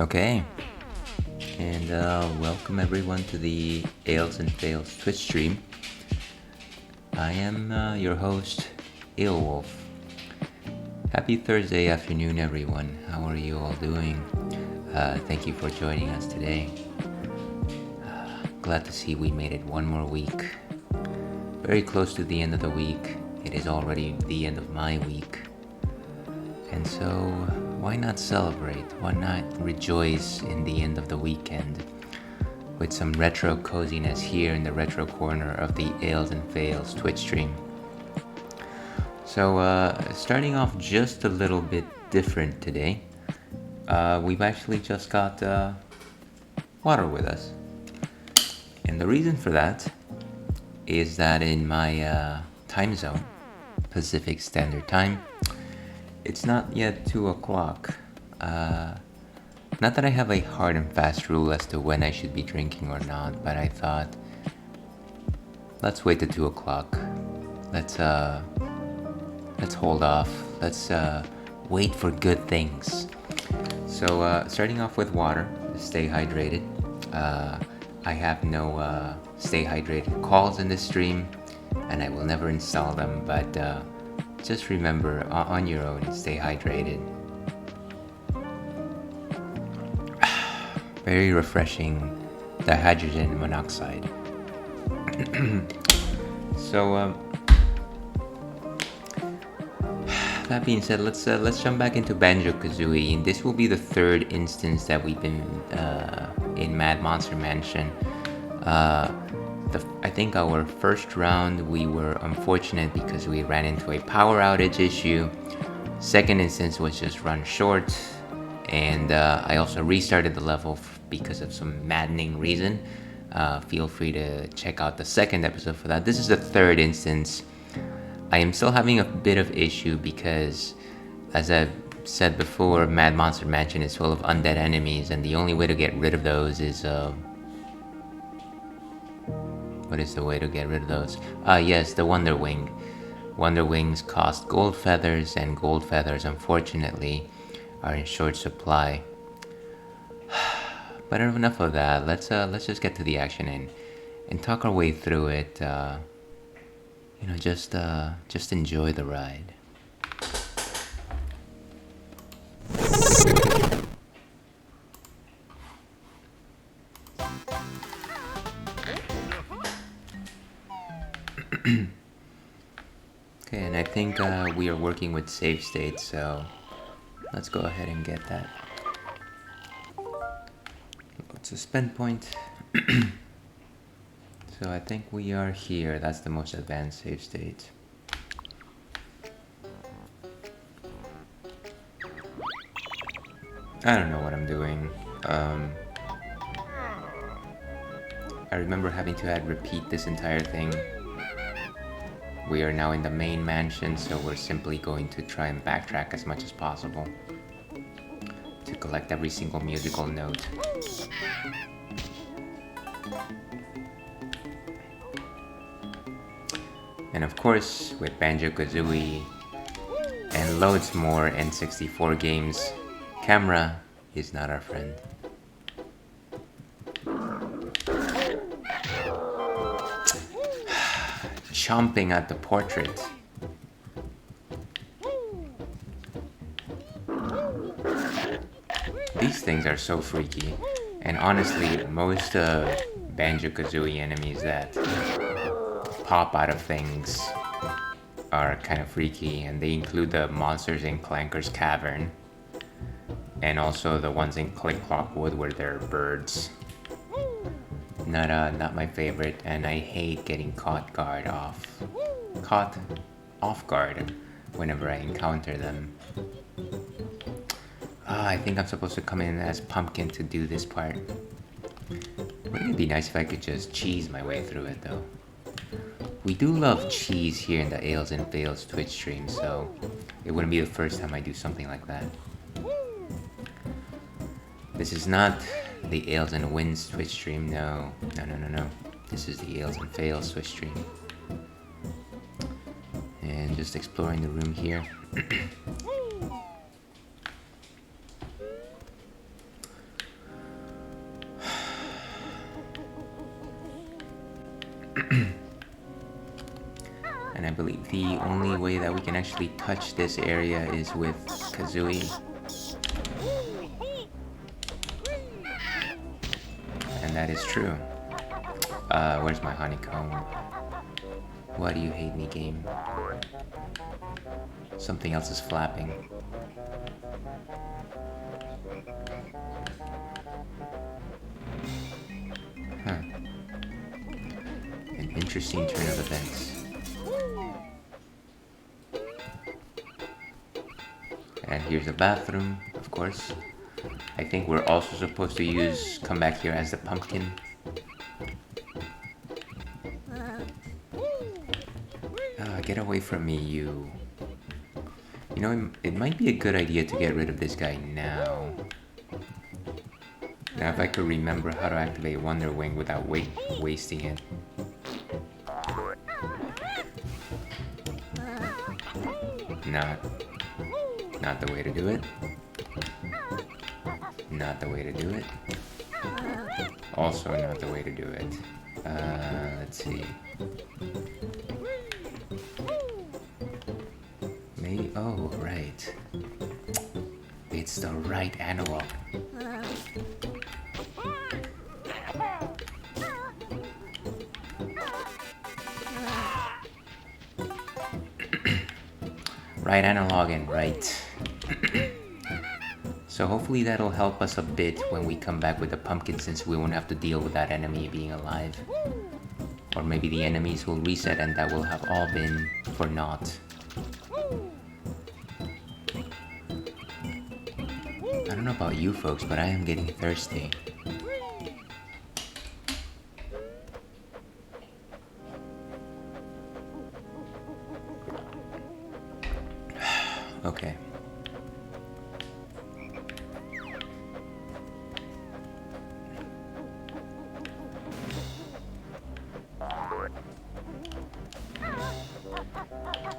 Okay, and welcome everyone to the Ales and Fails Twitch stream. I am your host, Ailwolf. Happy Thursday afternoon, everyone. How are you all doing? Thank you for joining us today. Glad to see we made it one more week. Very close to the end of the week. It is already the end of my week. And so, why not celebrate? Why not rejoice in the end of the weekend with some retro coziness here in the retro corner of the Ales and Fails Twitch stream? So, starting off just a little bit different today, we've actually just got water with us. And the reason for that is that in my time zone, Pacific Standard Time, it's not yet 2 o'clock. Not that I have a hard and fast rule as to when I should be drinking or not, but I thought, let's wait to 2 o'clock. Let's hold off. Let's wait for good things. So starting off with water, stay hydrated. I have no stay hydrated calls in this stream, and I will never install them, but just remember, on your own, stay hydrated. Very refreshing dihydrogen monoxide. So, that being said, let's jump back into Banjo-Kazooie. And this will be the third instance that we've been in Mad Monster Mansion. I think our first round we were unfortunate because we ran into a power outage issue. Second instance was just run short, and I also restarted the level because of some maddening reason. Feel free to check out the second episode for that. This is the third instance. I am still having a bit of issue because, as I've said before, Mad Monster Mansion is full of undead enemies, and the only way to get rid of those is what is the way to get rid of those? Yes, the Wonder Wing. Wonder Wings cost gold feathers, and gold feathers, unfortunately, are in short supply. But enough of that. Let's just get to the action and talk our way through it. Just enjoy the ride. Okay, and I think we are working with save states, so let's go ahead and get that. It's a spend point. So I think we are here. That's the most advanced save state. I don't know what I'm doing. I remember having to repeat this entire thing. We are now in the main mansion, so we're simply going to try and backtrack as much as possible to collect every single musical note. And of course, with Banjo-Kazooie and loads more N64 games, camera is not our friend. Chomping at the portrait. These things are so freaky. And honestly, most Banjo-Kazooie enemies that pop out of things are kind of freaky, and they include the monsters in Clanker's Cavern, and also the ones in Click Clock Wood where they're birds. Not my favorite, and I hate getting caught off guard whenever I encounter them. I think I'm supposed to come in as Pumpkin to do this part. Wouldn't it be nice if I could just cheese my way through it, though? We do love cheese here in the Ales and Fails Twitch stream, so it wouldn't be the first time I do something like that. This is not the Ales and Wins Twitch stream, no. This is the Ales and Fails Twitch stream. And just exploring the room here. And I believe the only way that we can actually touch this area is with Kazooie. And that is true. Where's my honeycomb? Why do you hate me, game? Something else is flapping. Huh. An interesting turn of events. And here's the bathroom, of course. I think we're also supposed to come back here as the pumpkin. Get away from me, you. You know, it might be a good idea to get rid of this guy now. Now, if I could remember how to activate Wonder Wing without wasting it. Not the way to do it. Not the way to do it. Also not the way to do it. Let's see. Maybe, oh, right. It's the right analog. Right analog and right. So hopefully that'll help us a bit when we come back with the pumpkin, since we won't have to deal with that enemy being alive. Or maybe the enemies will reset and that will have all been for naught. I don't know about you folks, but I am getting thirsty. Okay.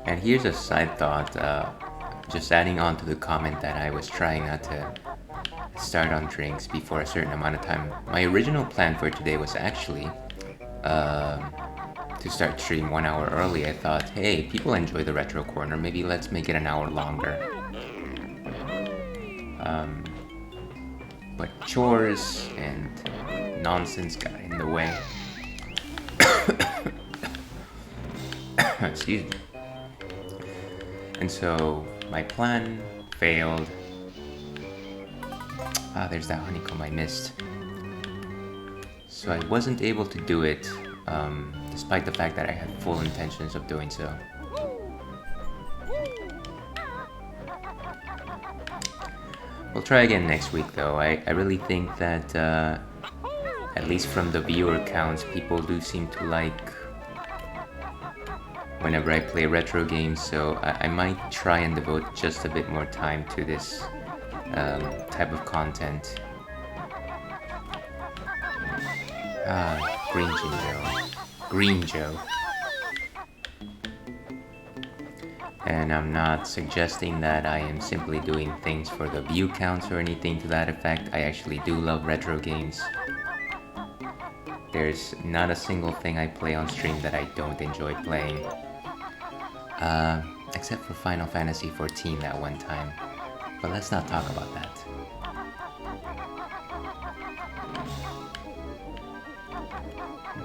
And here's a side thought, just adding on to the comment that I was trying not to start on drinks before a certain amount of time. My original plan for today was actually to start stream 1 hour early. I thought, hey, people enjoy the retro corner, maybe let's make it an hour longer. But chores and nonsense got in the way. Excuse me. And so my plan failed. There's that honeycomb I missed. So I wasn't able to do it, despite the fact that I had full intentions of doing so. We'll try again next week though. I really think that, at least from the viewer counts, people do seem to like whenever I play retro games, so I might try and devote just a bit more time to this type of content. Green Jinjo. Green Joe. And I'm not suggesting that I am simply doing things for the view counts or anything to that effect. I actually do love retro games. There's not a single thing I play on stream that I don't enjoy playing. Except for Final Fantasy XIV that one time. But let's not talk about that.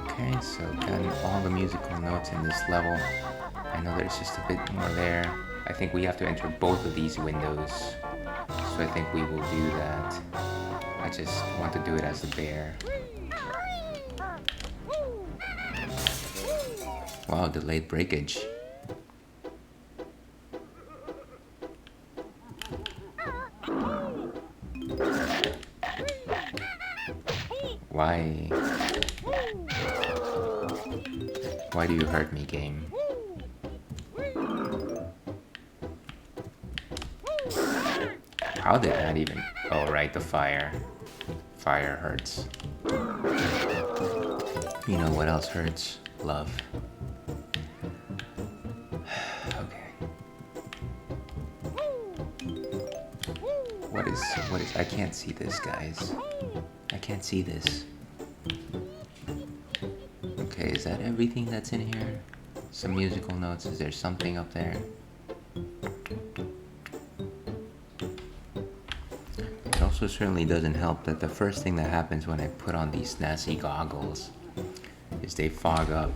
Okay, so gotten all the musical notes in this level. I know there's just a bit more there. I think we have to enter both of these windows. So I think we will do that. I just want to do it as a bear. Wow, delayed breakage. Why do you hurt me, game? How did that even... Oh, right, the fire. Fire hurts. You know what else hurts? Love. Okay. What is... I can't see this, guys. I can't see this. Okay, is that everything that's in here? Some musical notes. Is there something up there? It also certainly doesn't help that the first thing that happens when I put on these snazzy goggles is they fog up.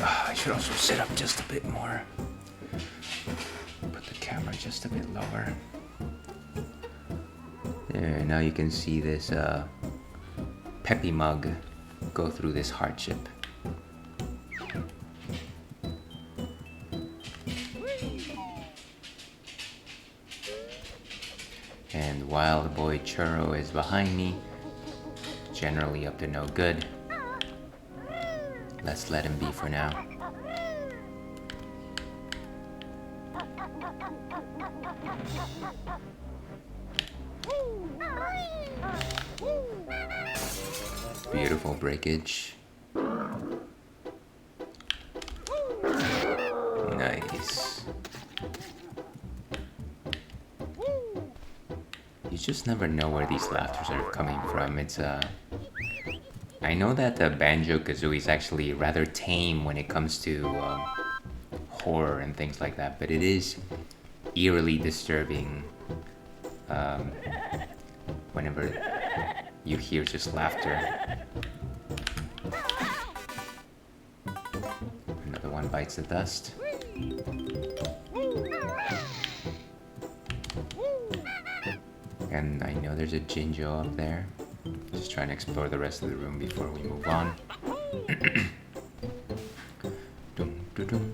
I should also sit up just a bit more. Put the camera just a bit lower. There, now you can see this peppy mug go through this hardship. And Wild Boy Churro is behind me, generally up to no good. Let's let him be for now. Beautiful breakage. Nice. You just never know where these laughters are coming from. It's I know that the Banjo-Kazooie is actually rather tame when it comes to horror and things like that, but it is eerily disturbing whenever you hear just laughter. Another one bites the dust. And I know there's a Jinjo up there. Just trying to explore the rest of the room before we move on. Dum, dum, dum.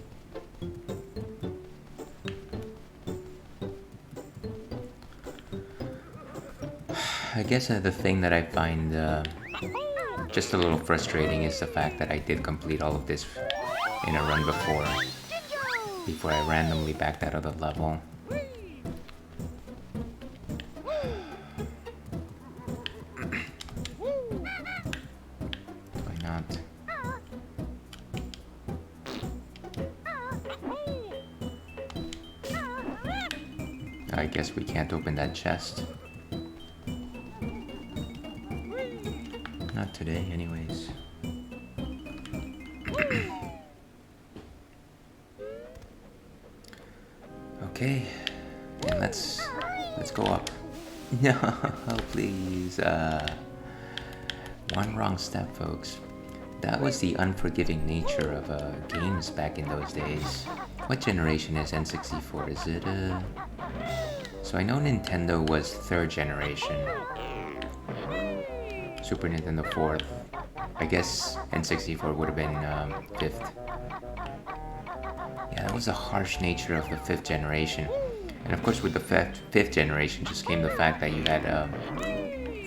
I guess the thing that I find just a little frustrating is the fact that I did complete all of this in a run before I randomly backed out of the level. Why not? I guess we can't open that chest. Not today, anyways. Okay, and let's go up. No, please. One wrong step, folks. That was the unforgiving nature of games back in those days. What generation is N64? Is it So I know Nintendo was 3rd generation. Super Nintendo 4th. I guess N64 would have been 5th. Yeah, that was the harsh nature of the 5th generation. And of course with the 5th generation just came the fact that you had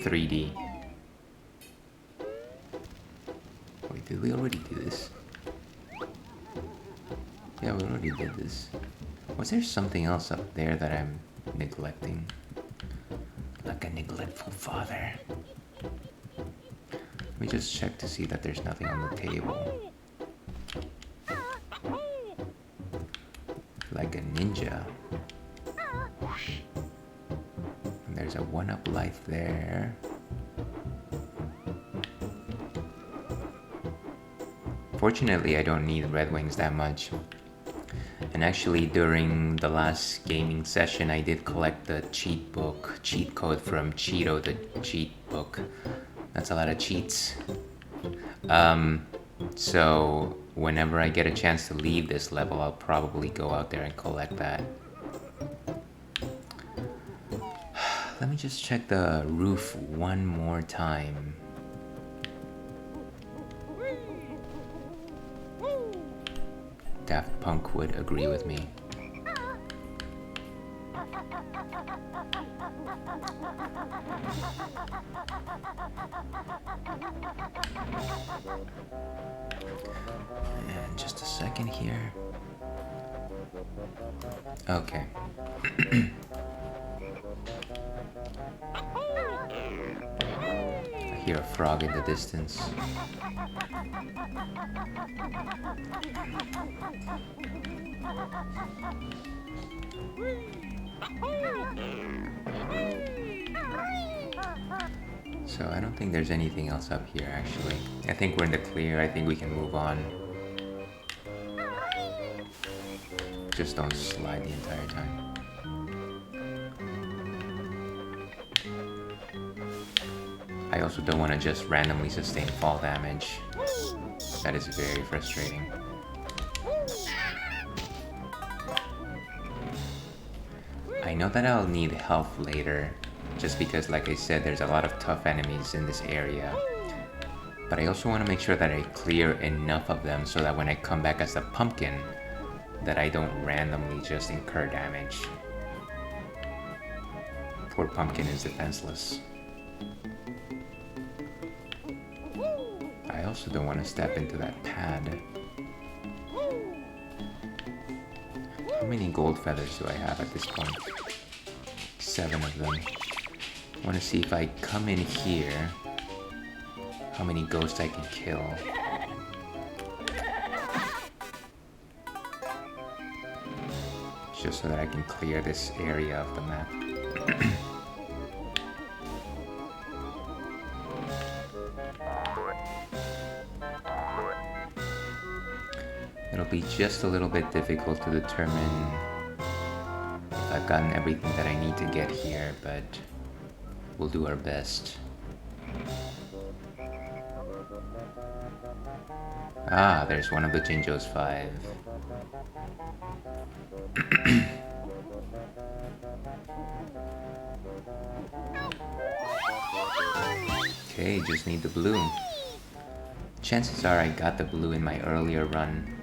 3D. Wait, did we already do this? Yeah, we already did this. Was there something else up there that I'm neglecting? Like a neglectful father. Let me just check to see that there's nothing on the table. Like a ninja. And there's a 1-up life there. Fortunately, I don't need Red Wings that much. And actually, during the last gaming session, I did collect the cheat code from Cheeto, the cheat book. That's a lot of cheats. So whenever I get a chance to leave this level, I'll probably go out there and collect that. Let me just check the roof one more time. Daft Punk would agree with me. And just a second here. Okay. I hear a frog in the distance. So I don't think there's anything else up here actually. I think we're in the clear. I think we can move on. Just don't slide the entire time. I also don't want to just randomly sustain fall damage. That is very frustrating. I know that I'll need health later, just because like I said, there's a lot of tough enemies in this area. But I also want to make sure that I clear enough of them so that when I come back as a pumpkin, that I don't randomly just incur damage. Poor pumpkin is defenseless. I also don't want to step into that pad. How many gold feathers do I have at this point? 7 of them. I want to see if I come in here, how many ghosts I can kill. Just so that I can clear this area of the map. It'll be just a little bit difficult to determine if I've gotten everything that I need to get here, but we'll do our best. Ah, there's one of the Jinjos 5. Okay, just need the blue. Chances are I got the blue in my earlier run.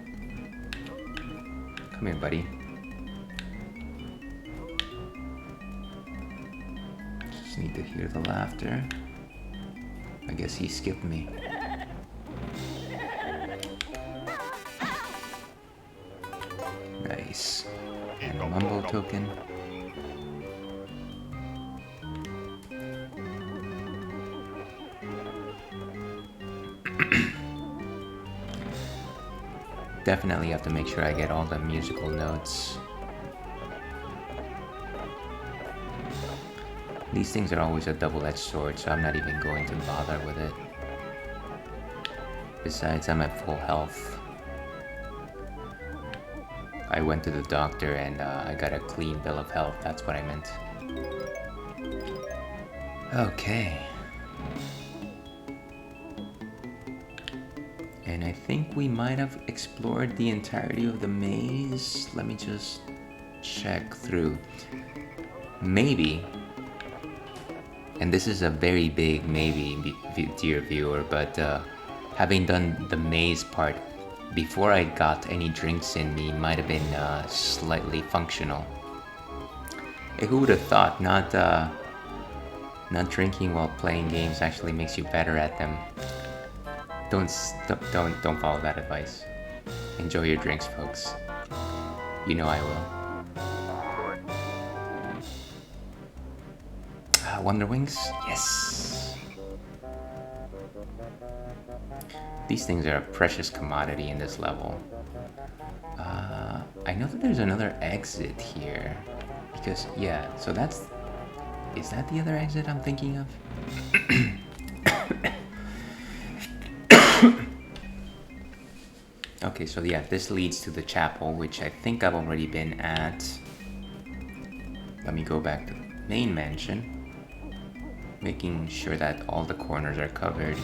Come here, buddy. Just need to hear the laughter. I guess he skipped me. Nice. And a mumbo token. Definitely have to make sure I get all the musical notes. These things are always a double-edged sword, so I'm not even going to bother with it. Besides, I'm at full health. I went to the doctor and I got a clean bill of health, that's what I meant. Okay. And I think we might have explored the entirety of the maze. Let me just check through. Maybe, and this is a very big maybe, dear viewer, but having done the maze part before I got any drinks in me might have been slightly functional. Hey, who would have thought not drinking while playing games actually makes you better at them? Don't follow that advice. Enjoy your drinks, folks. You know I will. Wonder Wings? Yes! These things are a precious commodity in this level. I know that there's another exit here. Because, yeah, so that's... Is that the other exit I'm thinking of? Okay, so yeah, this leads to the chapel, which I think I've already been at. Let me go back to the main mansion, making sure that all the corners are covered.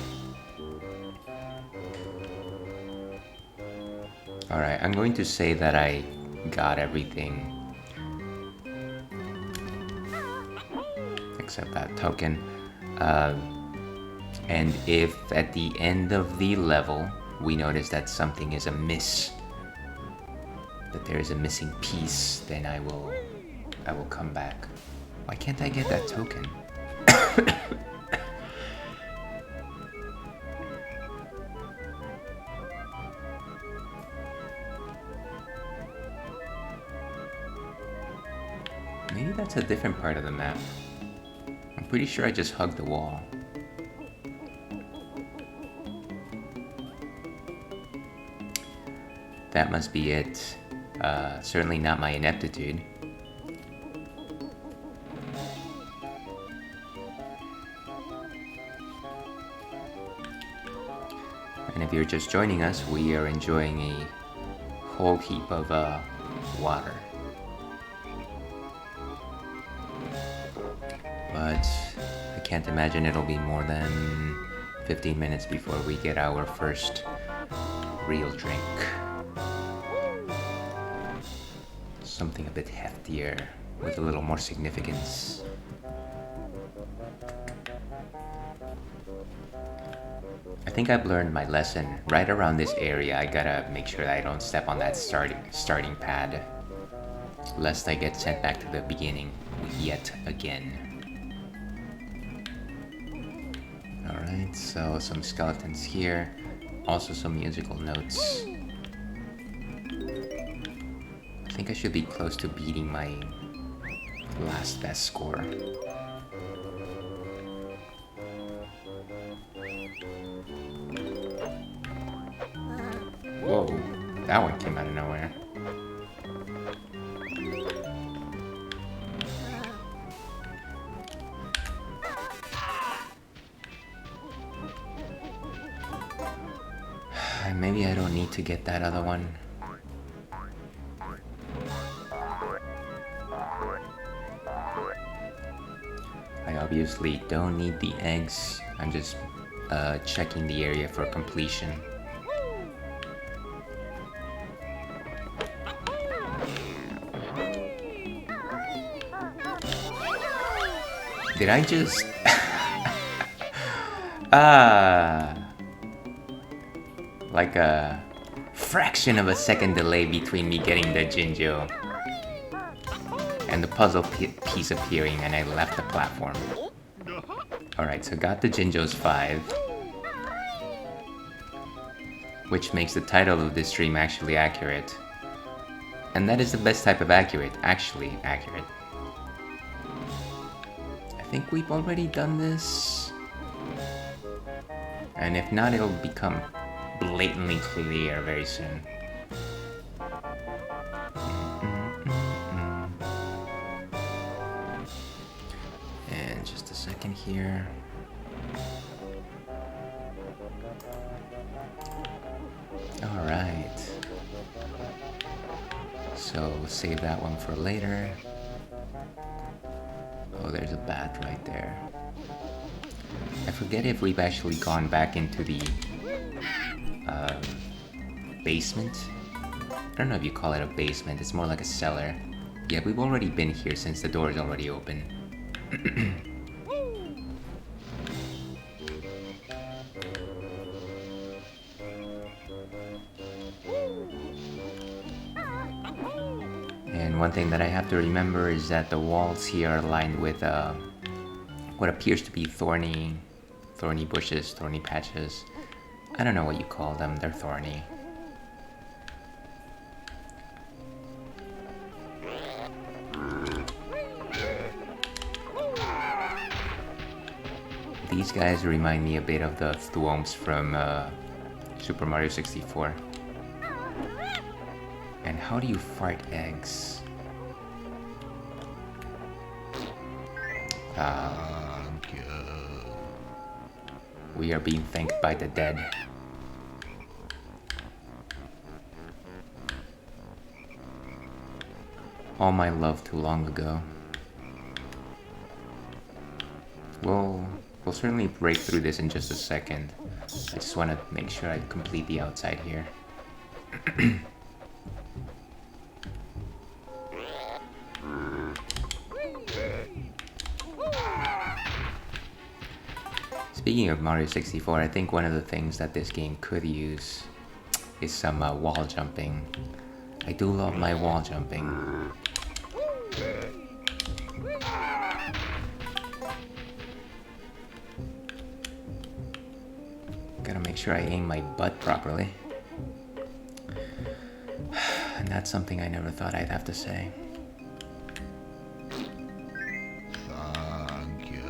Alright, I'm going to say that I got everything. Except that token. And if at the end of the level we notice that something is amiss, that there is a missing piece, then I will come back. Why can't I get that token? Maybe that's a different part of the map. I'm pretty sure I just hugged the wall. That must be it. Certainly not my ineptitude. And if you're just joining us, we are enjoying a whole heap of water. But I can't imagine it'll be more than 15 minutes before we get our first real drink. Something a bit heftier with a little more significance. I think I've learned my lesson. Right around this area, I gotta make sure that I don't step on that starting pad, lest I get sent back to the beginning yet again. Alright, so some skeletons here, also some musical notes. I think I should be close to beating my last best score. Whoa, that one came out of nowhere. Maybe I don't need to get that other one. I obviously don't need the eggs. I'm just checking the area for completion. Did I just... like a fraction of a second delay between me getting the Jinjo and the puzzle piece appearing, and I left the platform. Alright, so got the Jinjos 5, which makes the title of this stream actually accurate. And that is the best type of actually accurate. I think we've already done this. And if not, it'll become blatantly clear very soon. And just a second here. Alright. So save that one for later. Oh, there's a bat right there. I forget if we've actually gone back into the basement. I don't know if you call it a basement, it's more like a cellar. Yeah, we've already been here since the door is already open. And one thing that I have to remember is that the walls here are lined with what appears to be thorny bushes, thorny patches. I don't know what you call them, they're thorny. These guys remind me a bit of the Thwomps from Super Mario 64. And how do you fart eggs? We are being thanked by the dead. All my love too long ago. We'll certainly break through this in just a second. I just want to make sure I complete the outside here. Speaking of Mario 64, I think one of the things that this game could use is some wall jumping. I do love my wall jumping. Gotta make sure I aim my butt properly. And that's something I never thought I'd have to say. Thank you.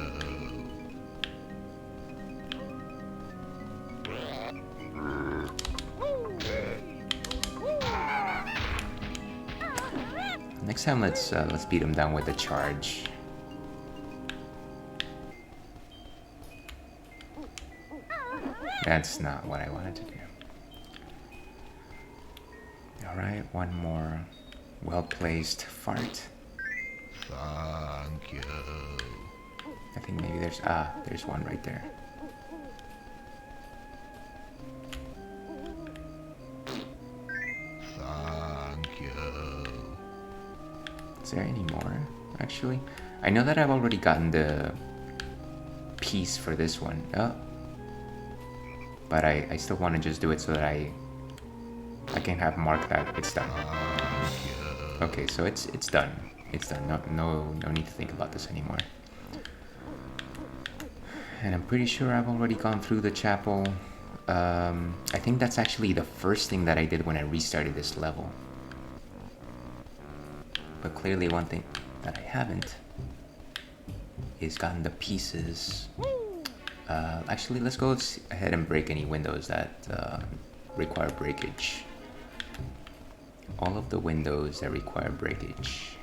Next time, let's beat him down with a charge. That's not what I wanted to do. Alright, one more well-placed fart. Thank you. I think maybe there's one right there. Thank you. Is there any more, actually? I know that I've already gotten the piece for this one. But I still want to just do it so that I can have marked that it's done. Okay, so it's done. It's done. No need to think about this anymore. And I'm pretty sure I've already gone through the chapel. I think that's actually the first thing that I did when I restarted this level. But clearly one thing that I haven't is gotten the pieces. Actually, let's go ahead and break any windows that require breakage. All of the windows that require breakage.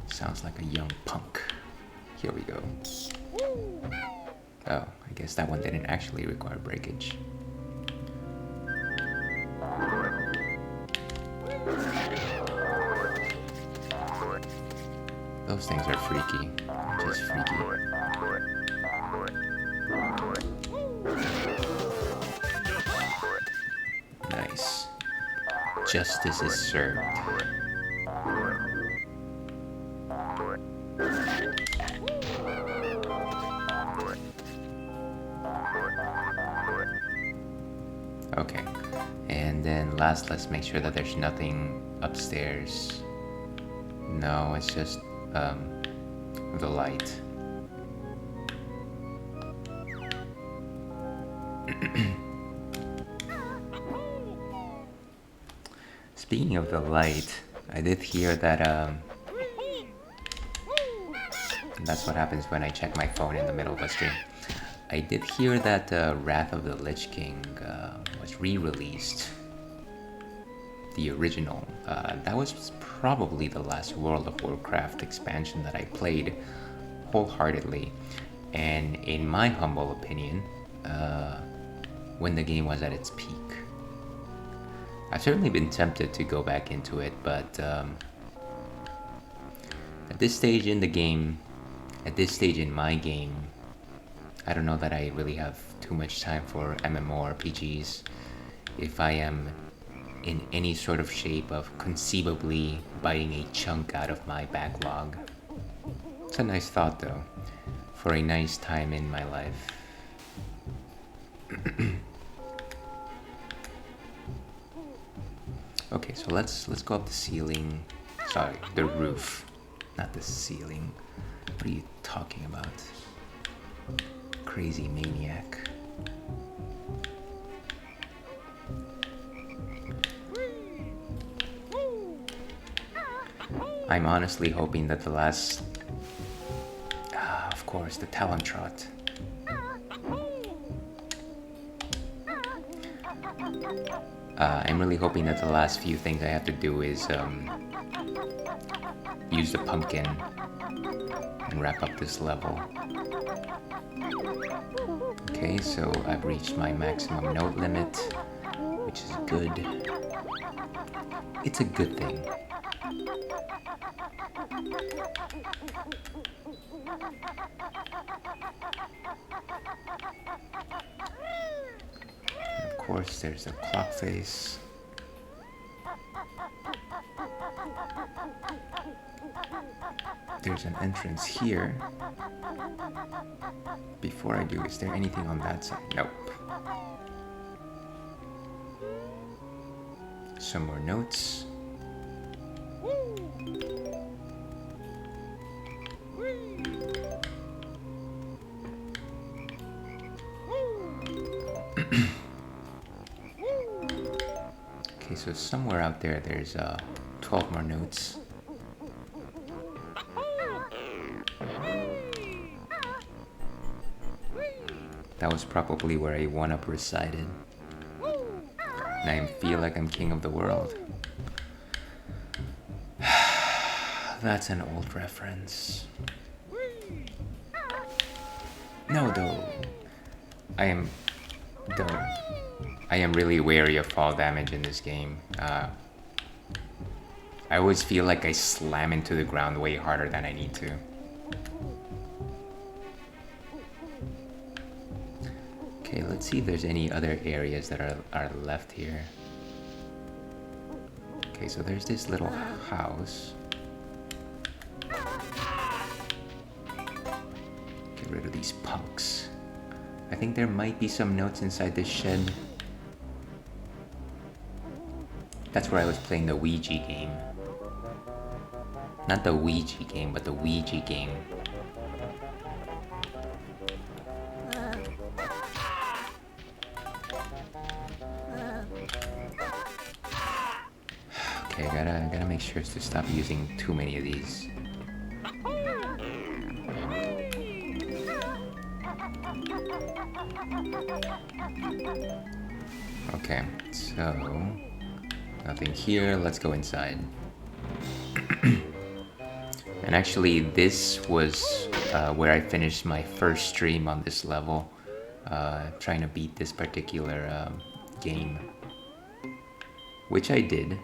Sounds like a young punk. Here we go. Oh, I guess that one didn't actually require breakage. Those things are freaky. Just freaky. Nice. Justice is served. Okay. And then last, let's make sure that there's nothing upstairs. No, it's just the light. Speaking of the light, I did hear that that's what happens when I check my phone in the middle of a stream. I did hear that Wrath of the Lich King was re-released. The original. That was probably the last World of Warcraft expansion that I played wholeheartedly. And in my humble opinion, when the game was at its peak. I've certainly been tempted to go back into it, but at this stage in the game, at this stage in my game, I don't know that I really have too much time for MMORPGs. If I am in any sort of shape of conceivably biting a chunk out of my backlog. It's a nice thought though, for a nice time in my life. Okay, so let's go up the ceiling. Sorry, the roof, not the ceiling. What are you talking about? Crazy maniac. I'm honestly hoping that the last... of course, the Talon Trot. I'm really hoping that the last few things I have to do is use the pumpkin and wrap up this level. Okay, so I've reached my maximum note limit, which is good. It's a good thing. And of course, there's the clock face. There's an entrance here. Before I do, is there anything on that side? Nope. Some more notes. Okay, so somewhere out there, there's 12 more notes. That was probably where a one-up resided. And I feel like I'm king of the world. That's an old reference. No, though. I am... Though. I am really wary of fall damage in this game. I always feel like I slam into the ground way harder than I need to. Okay, let's see if there's any other areas that are left here. Okay, so there's this little house. Get rid of these punks. I think there might be some notes inside this shed. That's where I was playing the Ouija game. Not the Ouija game, but the Ouija game. Okay, gotta make sure to stop using too many of these. Okay, so nothing here. Let's go inside. And actually, this was where I finished my first stream on this level, trying to beat this particular game, which I did.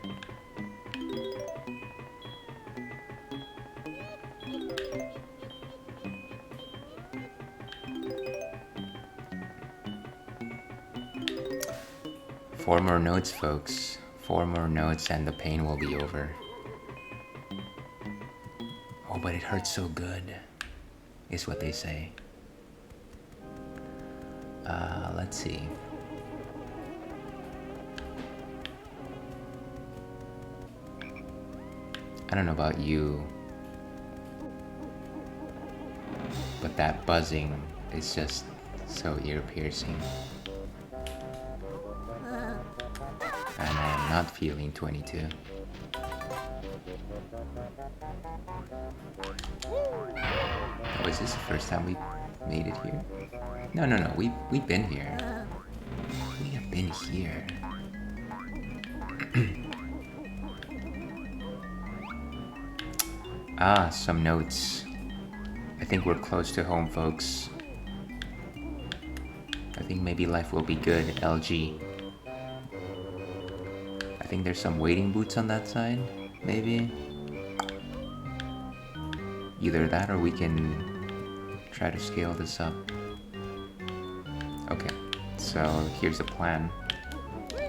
Four more notes, folks. 4 more notes and the pain will be over. Oh, but it hurts so good, is what they say. Let's see. I don't know about you, but that buzzing is just so ear-piercing. And I am not feeling 22. Oh, is this the first time we made it here? No, we've been here. We have been here. Ah, some notes. I think we're close to home, folks. I think maybe life will be good, LG. I think there's some waiting boots on that side, maybe. Either that or we can try to scale this up. Okay, so here's the plan.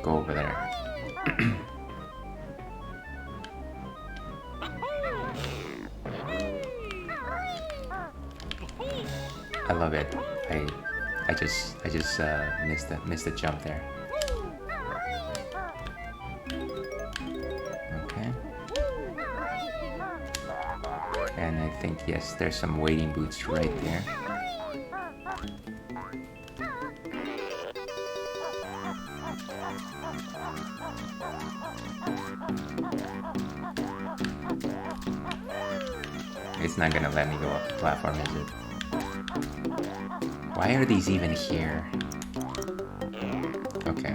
Go over there. I love it. I just missed the jump there. Okay. And I think, yes, there's some waiting boots right there. It's not gonna let me go up the platform, is it? Why are these even here? Okay.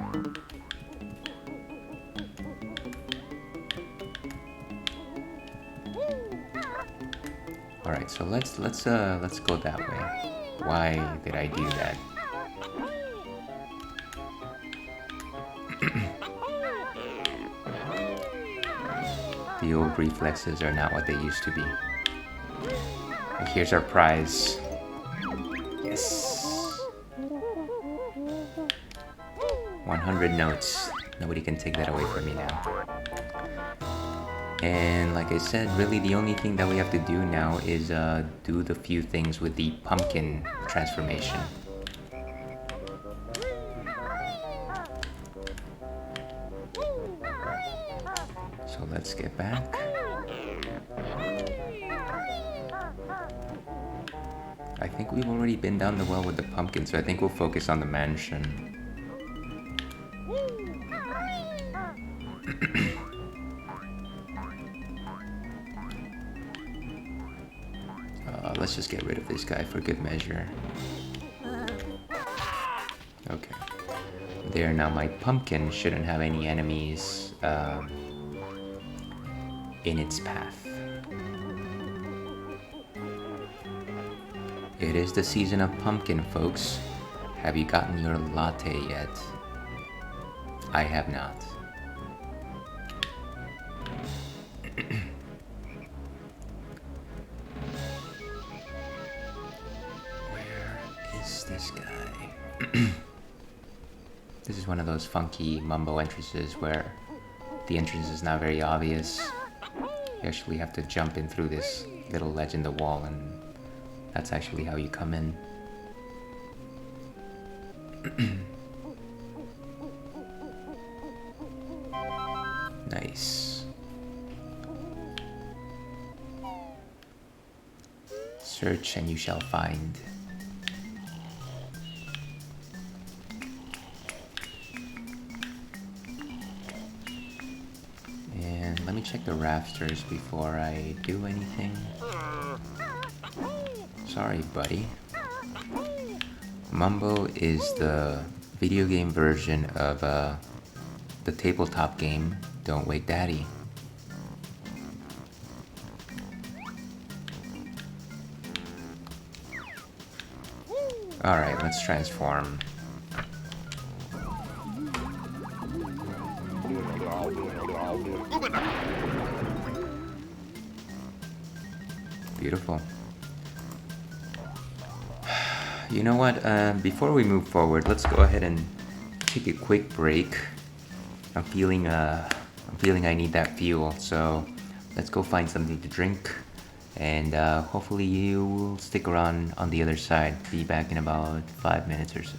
All right, so let's go that way. Why did I do that? The old reflexes are not what they used to be. And here's our prize. Yes. 100 notes. Nobody can take that away from me now. And like I said, really the only thing that we have to do now is do the few things with the pumpkin transformation. So let's get back. I think we've already been down the well with the pumpkin, so I think we'll focus on the mansion. Let's just get rid of this guy for good measure. Okay. There, now my pumpkin shouldn't have any enemies in its path. It is the season of pumpkin, folks. Have you gotten your latte yet? I have not. Where is this guy? This is one of those funky mumbo entrances where the entrance is not very obvious. You actually have to jump in through this little ledge in the wall, and that's actually how you come in. Nice. Search and you shall find. And let me check the rafters before I do anything. Sorry, buddy. Mumbo is the video game version of the tabletop game Don't Wake Daddy. Alright, let's transform. Beautiful. You know what? Before we move forward, let's go ahead and take a quick break. I'm feeling I need that fuel, so let's go find something to drink, and hopefully you will stick around on the other side. Be back in about 5 minutes or so.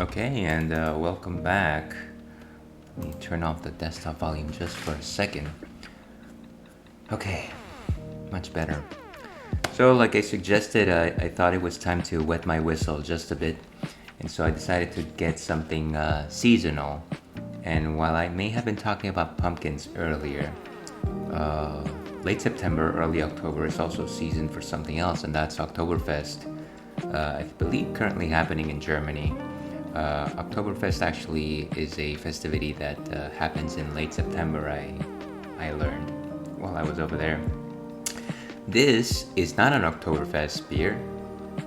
Okay, and welcome back. Let me turn off the desktop volume just for a second. Okay, much better. So, like I suggested, I thought it was time to wet my whistle just a bit, and so I decided to get something seasonal. And while I may have been talking about pumpkins earlier, late September, early October is also season for something else, and that's Oktoberfest. I believe currently happening in Germany. Oktoberfest actually is a festivity that happens in late September. I learned while I was over there. This is not an Oktoberfest beer.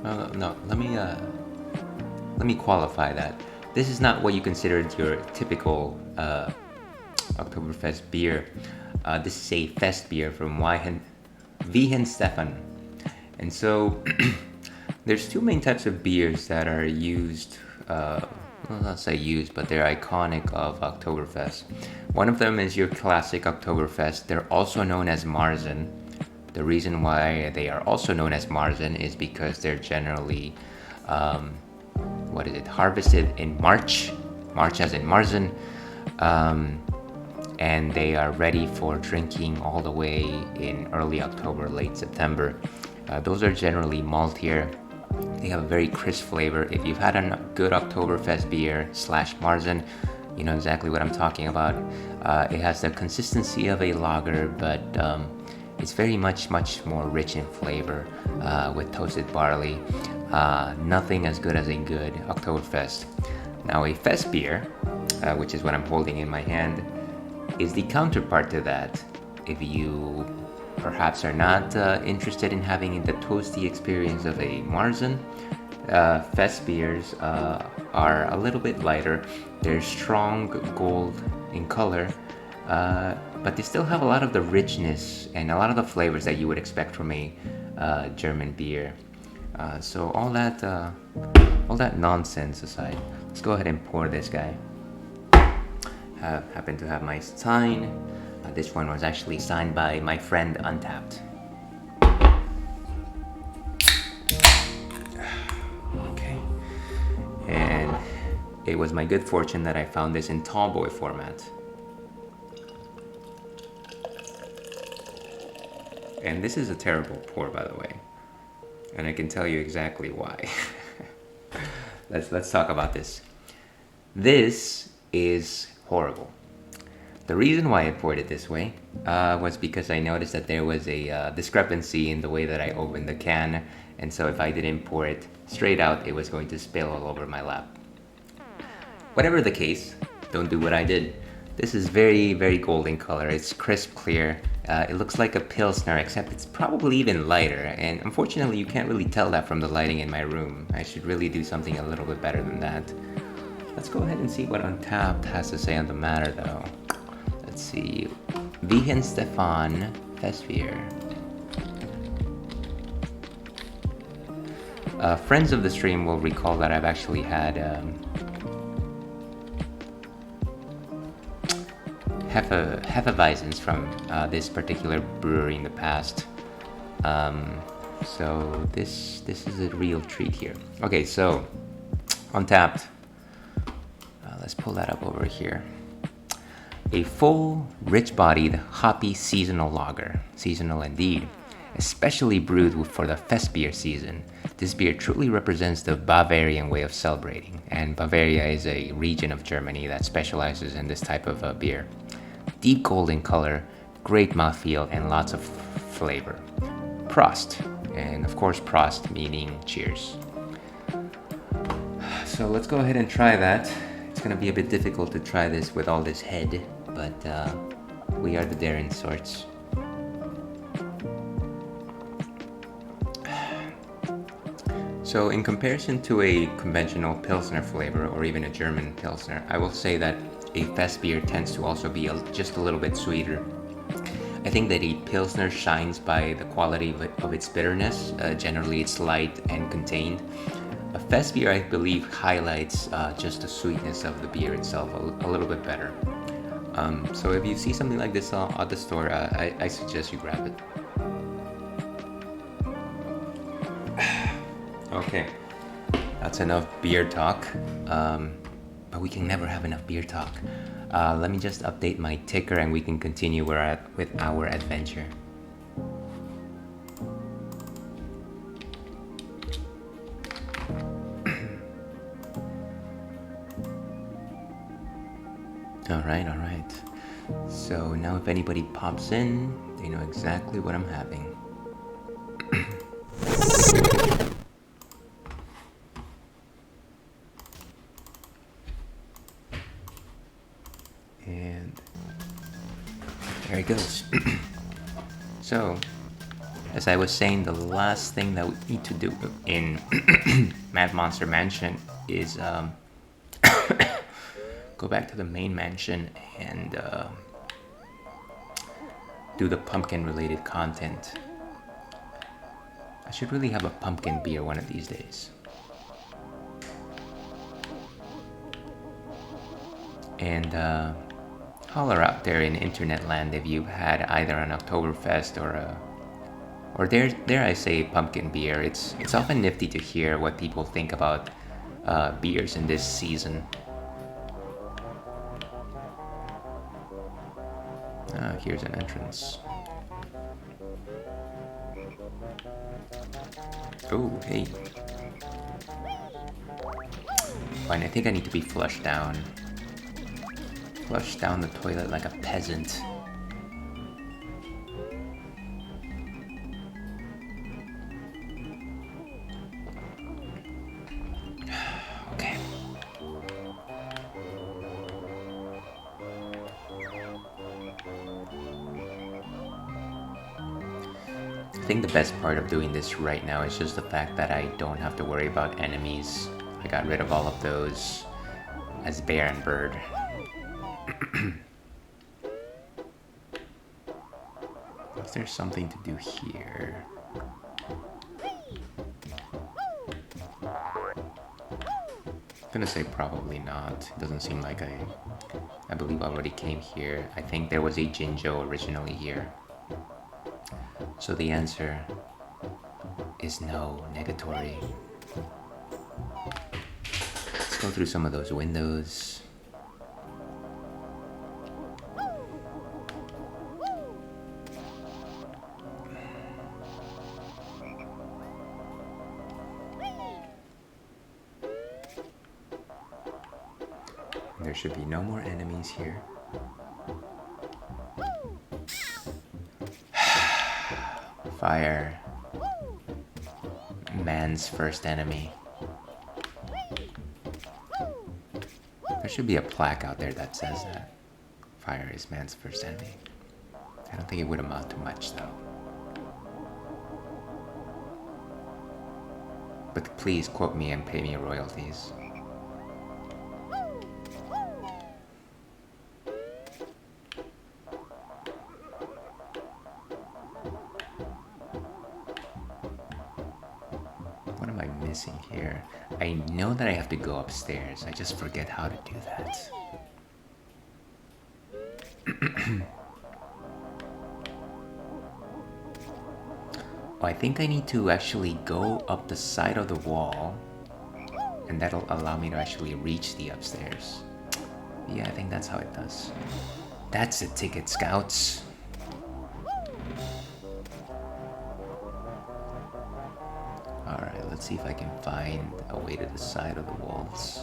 No, let me qualify that. This is not what you consider your typical Oktoberfest beer. This is a fest beer from Weihenstephan. And so there's two main types of beers that are used, well, not say used, but they're iconic of Oktoberfest. One of them is your classic Oktoberfest. They're also known as Marzen. The reason why they are also known as Marzen is because they're generally, harvested in March as in Marzen, and they are ready for drinking all the way in early October, late September. Those are generally maltier. They have a very crisp flavor. If you've had a good Oktoberfest beer / Marzen, you know exactly what I'm talking about. It has the consistency of a lager, but it's very much more rich in flavor with toasted barley. Nothing as good as a good Oktoberfest. Now a fest beer, which is what I'm holding in my hand, is the counterpart to that. If you perhaps are not interested in having the toasty experience of a Marzen, fest beers are a little bit lighter. They're strong gold in color, but they still have a lot of the richness and a lot of the flavors that you would expect from a German beer. So all that nonsense aside, let's go ahead and pour this guy. Happen to have my sign. This one was actually signed by my friend Untapped. Okay. And it was my good fortune that I found this in tall boy format. And this is a terrible pour, by the way. And I can tell you exactly why. Let's talk about this. This is horrible. The reason why I poured it this way was because I noticed that there was a discrepancy in the way that I opened the can, and so if I didn't pour it straight out, it was going to spill all over my lap. Whatever the case, don't do what I did. This is very, very golden color. It's crisp, clear. It looks like a Pilsner, except it's probably even lighter, and unfortunately you can't really tell that from the lighting in my room. I should really do something a little bit better than that. Let's go ahead and see what Untapped has to say on the matter, though. Let's see. Weihenstephan Festbier. Friends of the stream will recall that I've actually had Hefeweizens from this particular brewery in the past. So this is a real treat here. Okay, so Untapped. Let's pull that up over here. A full, rich-bodied, hoppy seasonal lager. Seasonal indeed. Especially brewed for the fest beer season. This beer truly represents the Bavarian way of celebrating, and Bavaria is a region of Germany that specializes in this type of beer. Deep golden color, great mouthfeel, and lots of flavor. Prost, and of course Prost meaning cheers. So let's go ahead and try that. It's gonna be a bit difficult to try this with all this head, but we are the daring sorts. So in comparison to a conventional Pilsner flavor or even a German Pilsner, I will say that a fest beer tends to also be just a little bit sweeter. I think that a Pilsner shines by the quality of its bitterness. Generally it's light and contained. A fest beer, I believe, highlights just the sweetness of the beer itself a little bit better. So if you see something like this at the store, I suggest you grab it. Okay, That's enough beer talk. But we can never have enough beer talk. Let me just update my ticker and we can continue with our adventure. Alright. So now if anybody pops in, they know exactly what I'm having. And there it goes. So, as I was saying, the last thing that we need to do in Mad Monster Mansion is go back to the main mansion and do the pumpkin related content. I should really have a pumpkin beer one of these days. And holler out there in internet land if you've had either an Oktoberfest or dare I say pumpkin beer. It's often nifty to hear what people think about beers in this season. Here's an entrance. Oh, hey. Fine, I think I need to be flushed down. Flush down the toilet like a peasant. Okay. I think the best part of doing this right now is just the fact that I don't have to worry about enemies. I got rid of all of those as bear and bird. Is there something to do here? I'm gonna say probably not. It doesn't seem like I believe I already came here. I think there was a Jinjo originally here. So the answer is no, negatory. Let's go through some of those windows. There should be no more enemies here. Fire. Man's first enemy. There should be a plaque out there that says that. Fire is man's first enemy. I don't think it would amount to much though. But please quote me and pay me royalties. What am I missing here? I know that I have to go upstairs. I just forget how to do that. Oh, I think I need to actually go up the side of the wall, and that'll allow me to actually reach the upstairs. Yeah, I think that's how it does. That's a ticket, scouts. Alright, let's see if I can find a way to the side of the walls.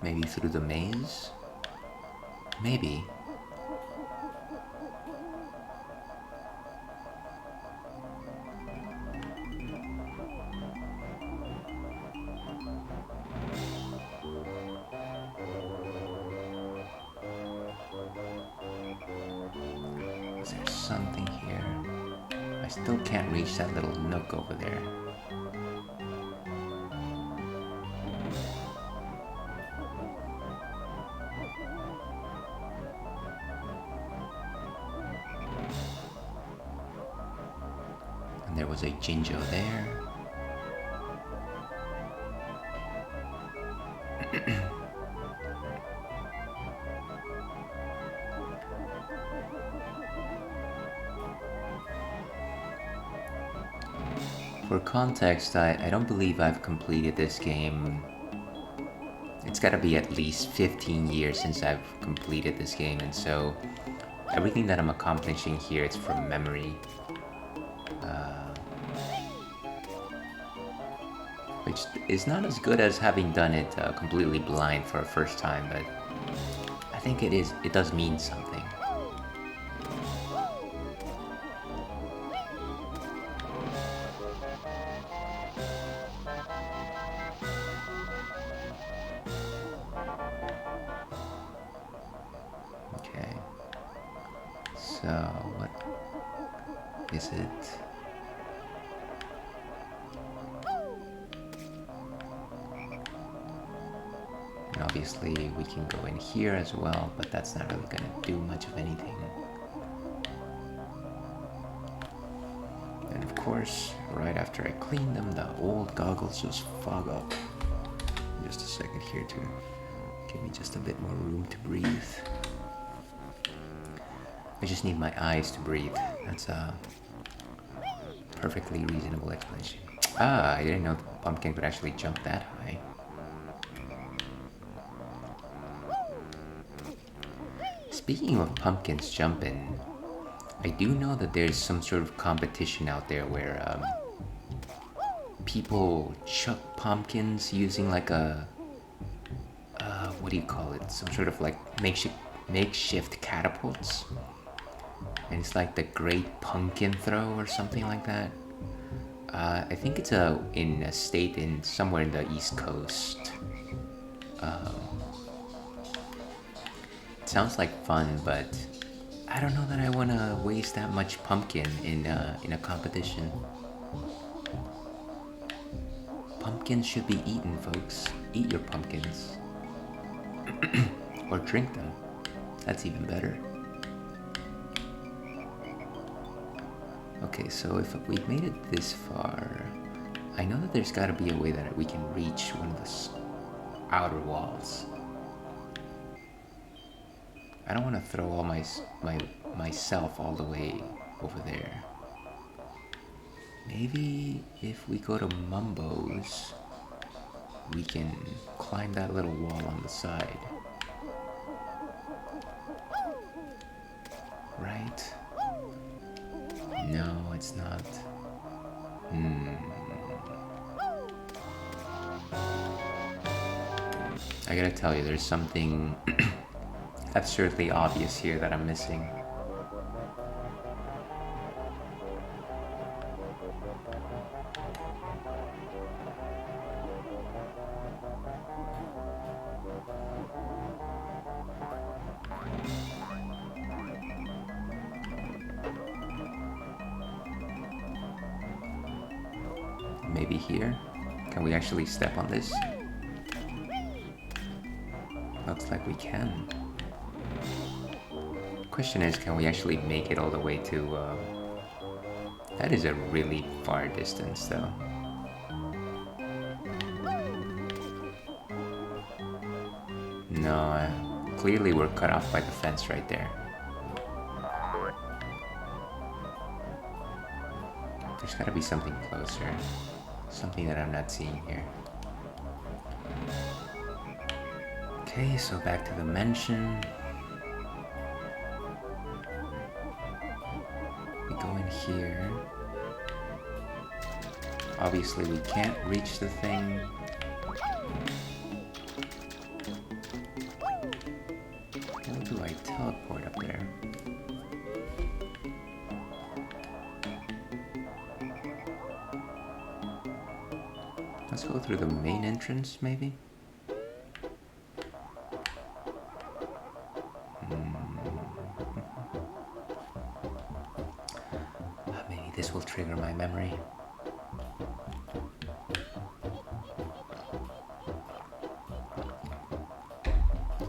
Maybe through the maze? Maybe. Is there something here? I still can't reach that little nook over there. And there was a Jinjo there. For context, I don't believe I've completed this game. It's gotta be at least 15 years since I've completed this game, and so everything that I'm accomplishing here, it's from memory. Which is not as good as having done it completely blind for a first time, but I think it does mean something. Okay. So, what is it? And obviously we can go in here as well, but that's not really gonna do much of anything. And of course, right after I clean them, the old goggles just fog up. Just a second here to give me just a bit more room to breathe. I just need my eyes to breathe. That's a perfectly reasonable explanation. Ah, I didn't know the pumpkin could actually jump that high. Speaking of pumpkins jumping, I do know that there's some sort of competition out there where people chuck pumpkins using like a what do you call it? Some sort of like makeshift catapults, and it's like the Great Pumpkin Throw or something like that. I think it's in a state in somewhere in the East Coast. It sounds like fun, but I don't know that I want to waste that much pumpkin in a competition. Pumpkins should be eaten, folks. Eat your pumpkins. Or drink them. That's even better. Okay, so if we've made it this far, I know that there's gotta be a way that we can reach one of the outer walls. I don't want to throw all myself all the way over there. Maybe if we go to Mumbo's, we can climb that little wall on the side. Right? No, it's not. I gotta tell you, there's something absurdly obvious here that I'm missing. Maybe here? Can we actually step on this? Looks like we can. Question is, can we actually make it all the way to... That is a really far distance, though. No, clearly we're cut off by the fence right there. There's gotta be something closer. Something that I'm not seeing here. Okay, so back to the mansion. We go in here. Obviously we can't reach the thing. How do I teleport up there? Let's go through the main entrance, maybe? Maybe this will trigger my memory.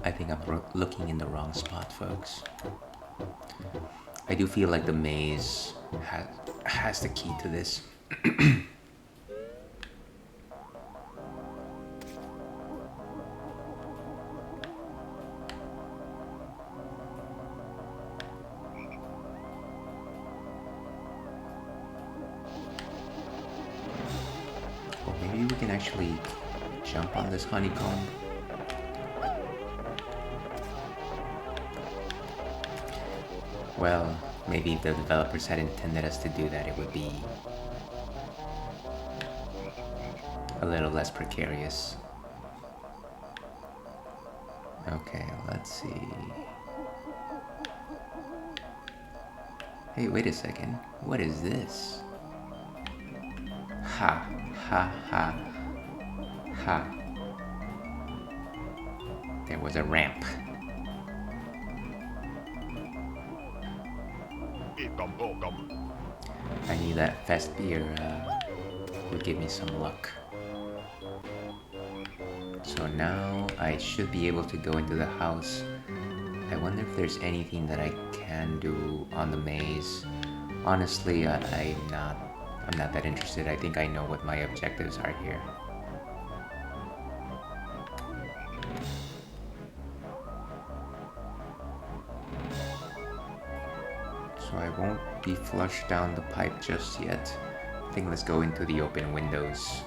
I think I'm looking in the wrong spot, folks. I do feel like the maze has the key to this. Maybe we can actually jump on this honeycomb. Well, maybe if the developers had intended us to do that, it would be a little less precarious. Okay, let's see. Hey, wait a second. What is this? Ha, ha, ha, ha. There was a ramp. I knew that fast beer would give me some luck. So now I should be able to go into the house. I wonder if there's anything that I can do on the maze. Honestly, I'm not that interested. I think I know what my objectives are here. So I won't be flushed down the pipe just yet. I think let's go into the open windows.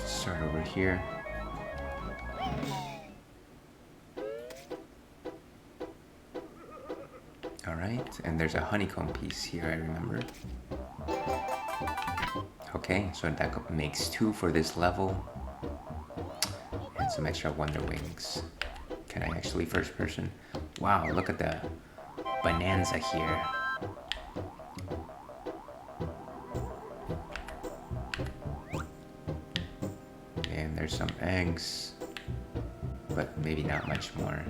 Start over here. Alright, and there's a honeycomb piece here, I remember. Okay, so that makes 2 for this level. And some extra Wonder Wings. Can I actually first person? Wow, look at the bonanza here. And there's some eggs, but maybe not much more.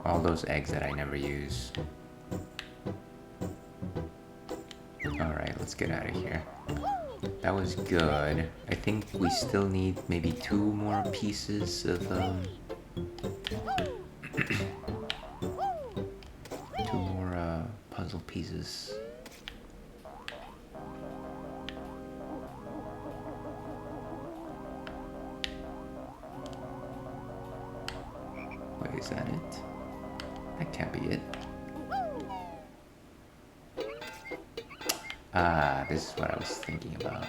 All those eggs that I never use. Alright, let's get out of here. That was good. I think we still need maybe 2 more pieces of 2 more puzzle pieces. Wait, is that it? That can't be it. Ah, this is what I was thinking about.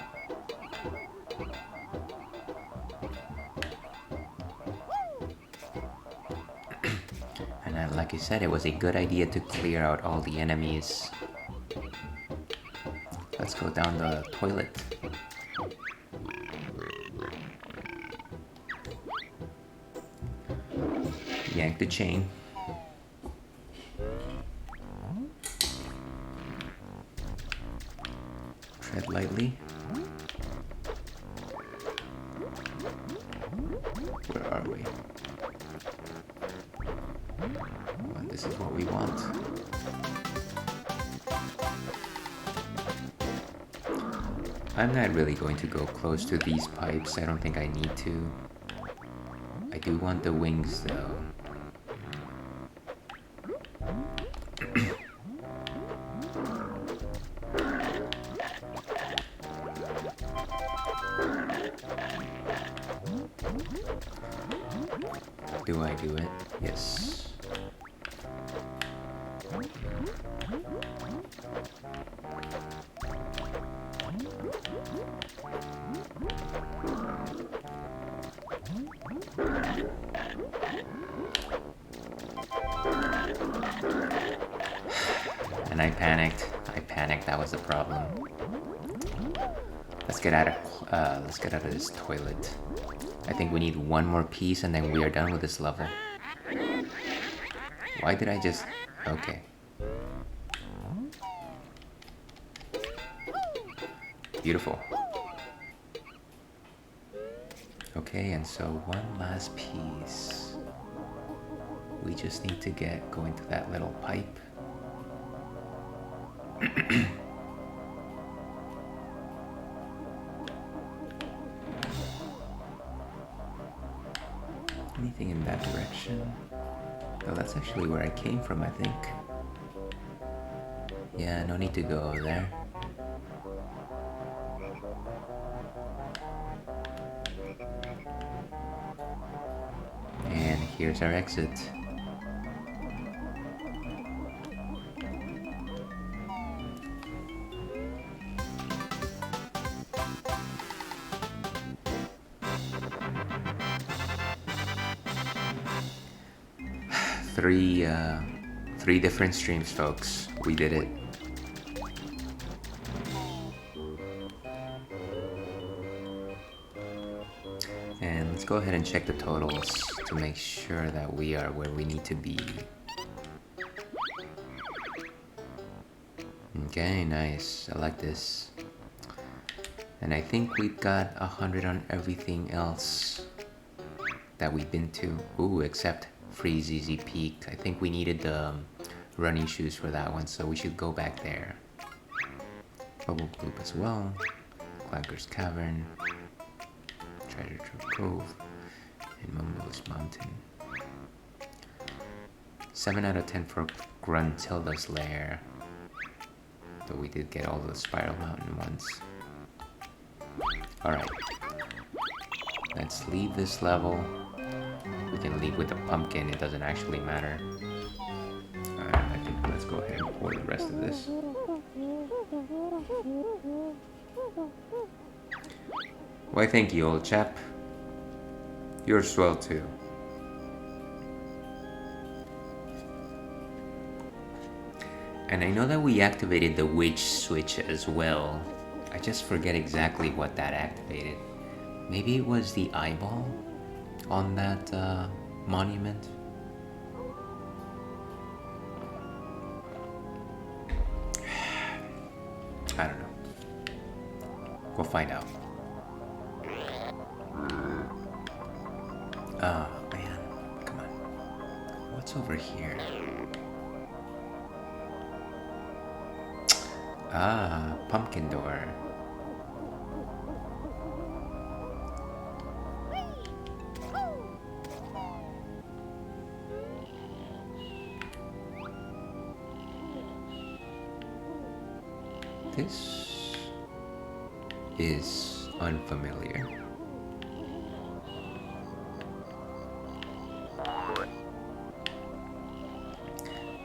And like I said, it was a good idea to clear out all the enemies. Let's go down the toilet. Yank the chain. Tread lightly. Where are we? Well, this is what we want. I'm not really going to go close to these pipes. I don't think I need to. I do want the wings though. Do I do it? Yes. And I panicked. That was the problem. Let's get out of this toilet. I think we need 1 more piece and then we are done with this level. Why did I just... Okay. Beautiful. Okay, and so 1 last piece. We just need to go into that little pipe. Anything in that direction? Oh, that's actually where I came from, I think. Yeah, no need to go over there. And here's our exit. Three different streams, folks. We did it. And let's go ahead and check the totals to make sure that we are where we need to be. Okay, nice. I like this. And I think we got 100 on everything else that we've been to. Ooh, except Free ZZ Peak. I think we needed the running shoes for that one, so we should go back there. Bubble Loop as well. Clanker's Cavern. Treasure Trove Cove. And Momo's Mountain. 7 out of 10 for Gruntilda's Lair. Though we did get all the Spiral Mountain ones. Alright. Let's leave this level. We can leave with the pumpkin, it doesn't actually matter. Alright, I think let's go ahead and pour the rest of this. Why thank you, old chap. You're swell too. And I know that we activated the witch switch as well. I just forget exactly what that activated. Maybe it was the eyeball on that monument? I don't know. We'll find out. Oh man, come on. What's over here? Ah, pumpkin door. This is unfamiliar.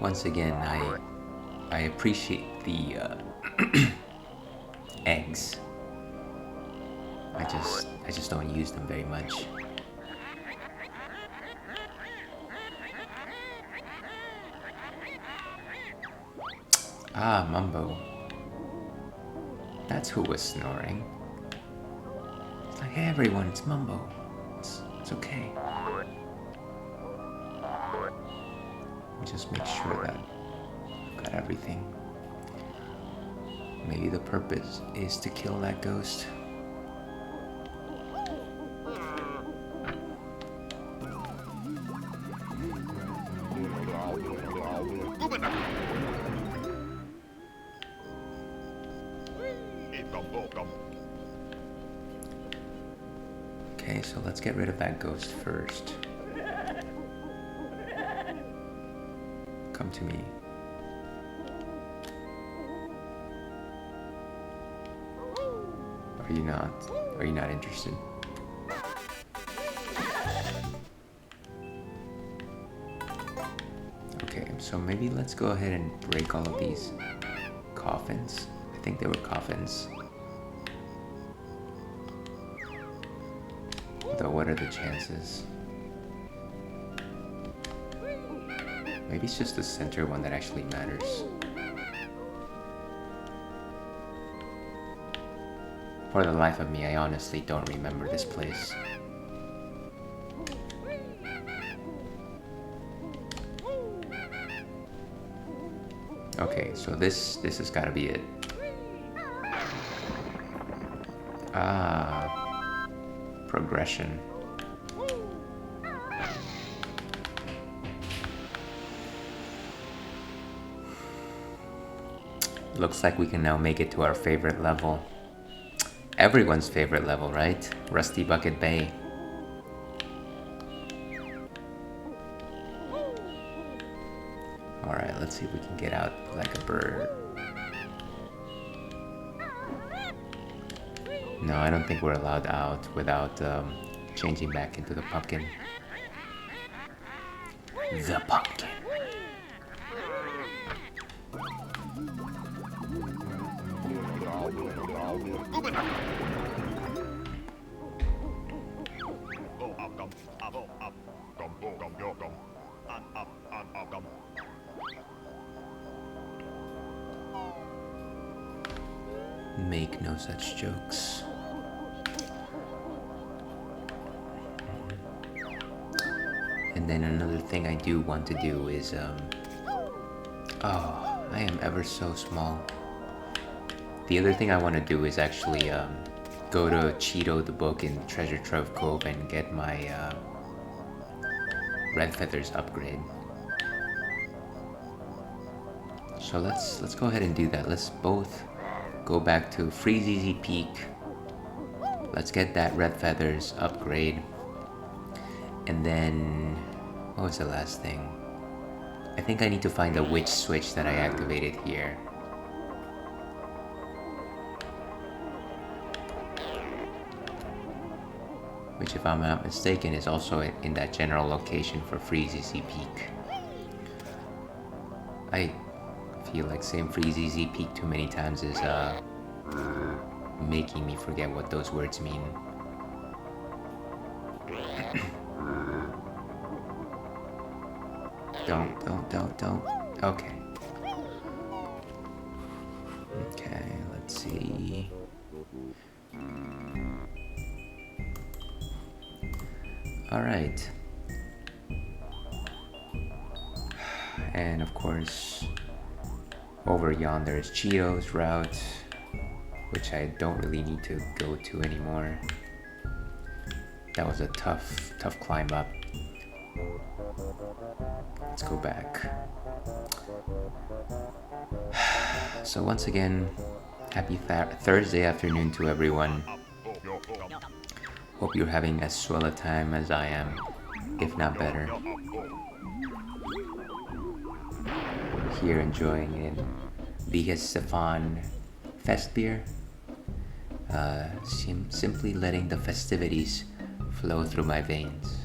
Once again, I appreciate the eggs. I just don't use them very much. Ah, Mumbo. That's who was snoring. It's like, hey everyone, it's Mumbo. It's okay. Just make sure that I've got everything. Maybe the purpose is to kill that ghost. Okay, so let's get rid of that ghost first. Come to me. Are you not? Are you not interested? Okay, so maybe let's go ahead and break all of these coffins. I think they were coffins. Though what are the chances? Maybe it's just the center one that actually matters. For the life of me, I honestly don't remember this place. Okay, so this has got to be it. Ah, progression. Looks like we can now make it to our favorite level. Everyone's favorite level, right? Rusty Bucket Bay. Alright, let's see if we can get out like a bird. No, I don't think we're allowed out without changing back into the pumpkin. The pumpkin. make no such jokes. And then another thing I do want to do is, oh, I am ever so small. The other thing I want to do is actually go to Cheeto the book in Treasure Trove Cove and get my red feathers upgrade. So let's go ahead and do that. Let's both go back to Freezeezy Peak. Let's get that red feathers upgrade. And then, what was the last thing? I think I need to find the witch switch that I activated here. Which, if I'm not mistaken, is also in that general location for Freezeezy Peak. I feel like saying Freezeezy Peak too many times is making me forget what those words mean. Don't. Okay. Okay, let's see. Alright. And of course, over yonder is Cheeto's route, which I don't really need to go to anymore. That was a tough climb up. Let's go back. So once again, happy Thursday afternoon to everyone. Hope you're having as swell a time as I am, if not better. Here enjoying it. Vigas Stefan Fest beer. Simply letting the festivities flow through my veins.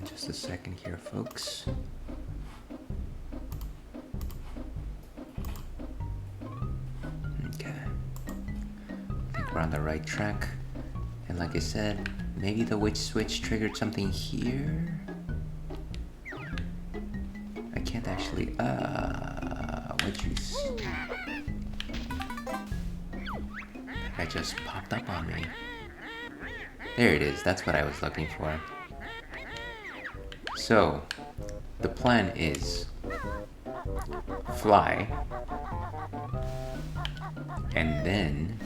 Just a second here, folks. Okay. I think we're on the right track. And like I said, maybe the witch switch triggered something here? I can't actually... witches. That just popped up on me. There it is, that's what I was looking for. So, the plan is fly and then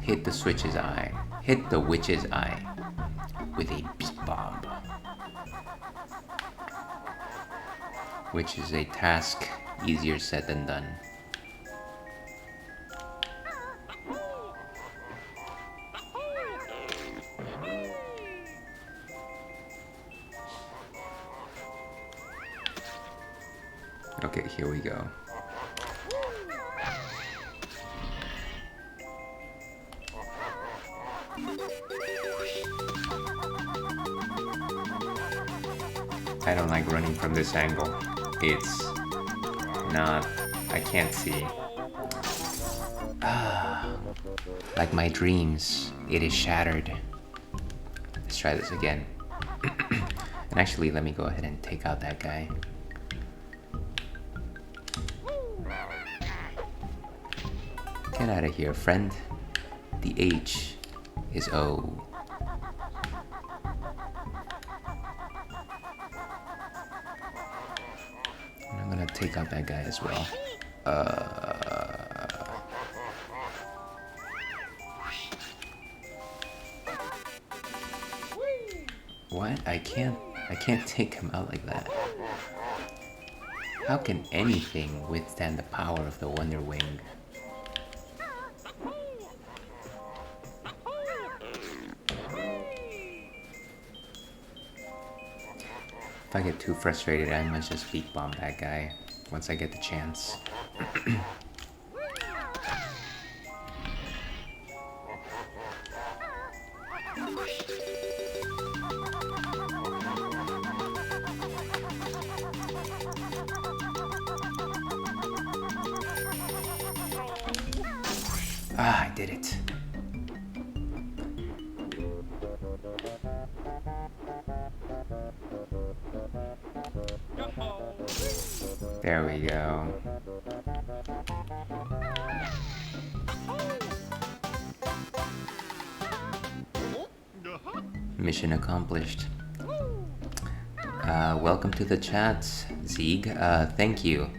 hit the switch's eye, hit the witch's eye with a beat bomb, which is a task easier said than done. Okay, here we go. I don't like running from this angle. It's not... I can't see. Like my dreams, it is shattered. Let's try this again. And actually, let me go ahead and take out that guy. Get out of here, friend. The H is O. And I'm gonna take out that guy as well. What? I can't take him out like that. How can anything withstand the power of the Wonder Wing? If I get too frustrated, I might just beat bomb that guy once I get the chance. Ah, I did it. There we go. Mission accomplished. Welcome to the chat, Zeeg. Thank you.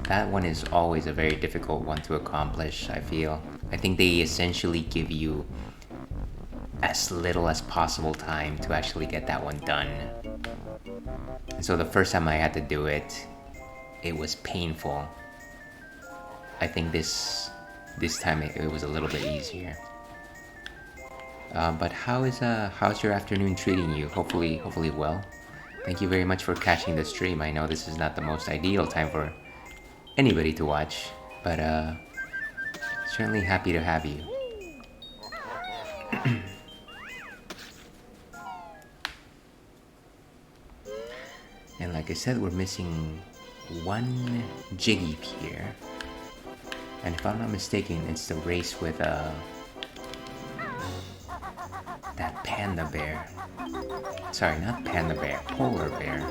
That one is always a very difficult one to accomplish, I feel. I think they essentially give you as little as possible time to actually get that one done. And so the first time I had to do it, it was painful. I think this time it was a little bit easier. But how's your afternoon treating you? Hopefully well. Thank you very much for catching the stream. I know this is not the most ideal time for anybody to watch, but certainly happy to have you. And like I said, we're missing one Jiggy here. And if I'm not mistaken, it's the race with that panda bear. Sorry, not panda bear, polar bear.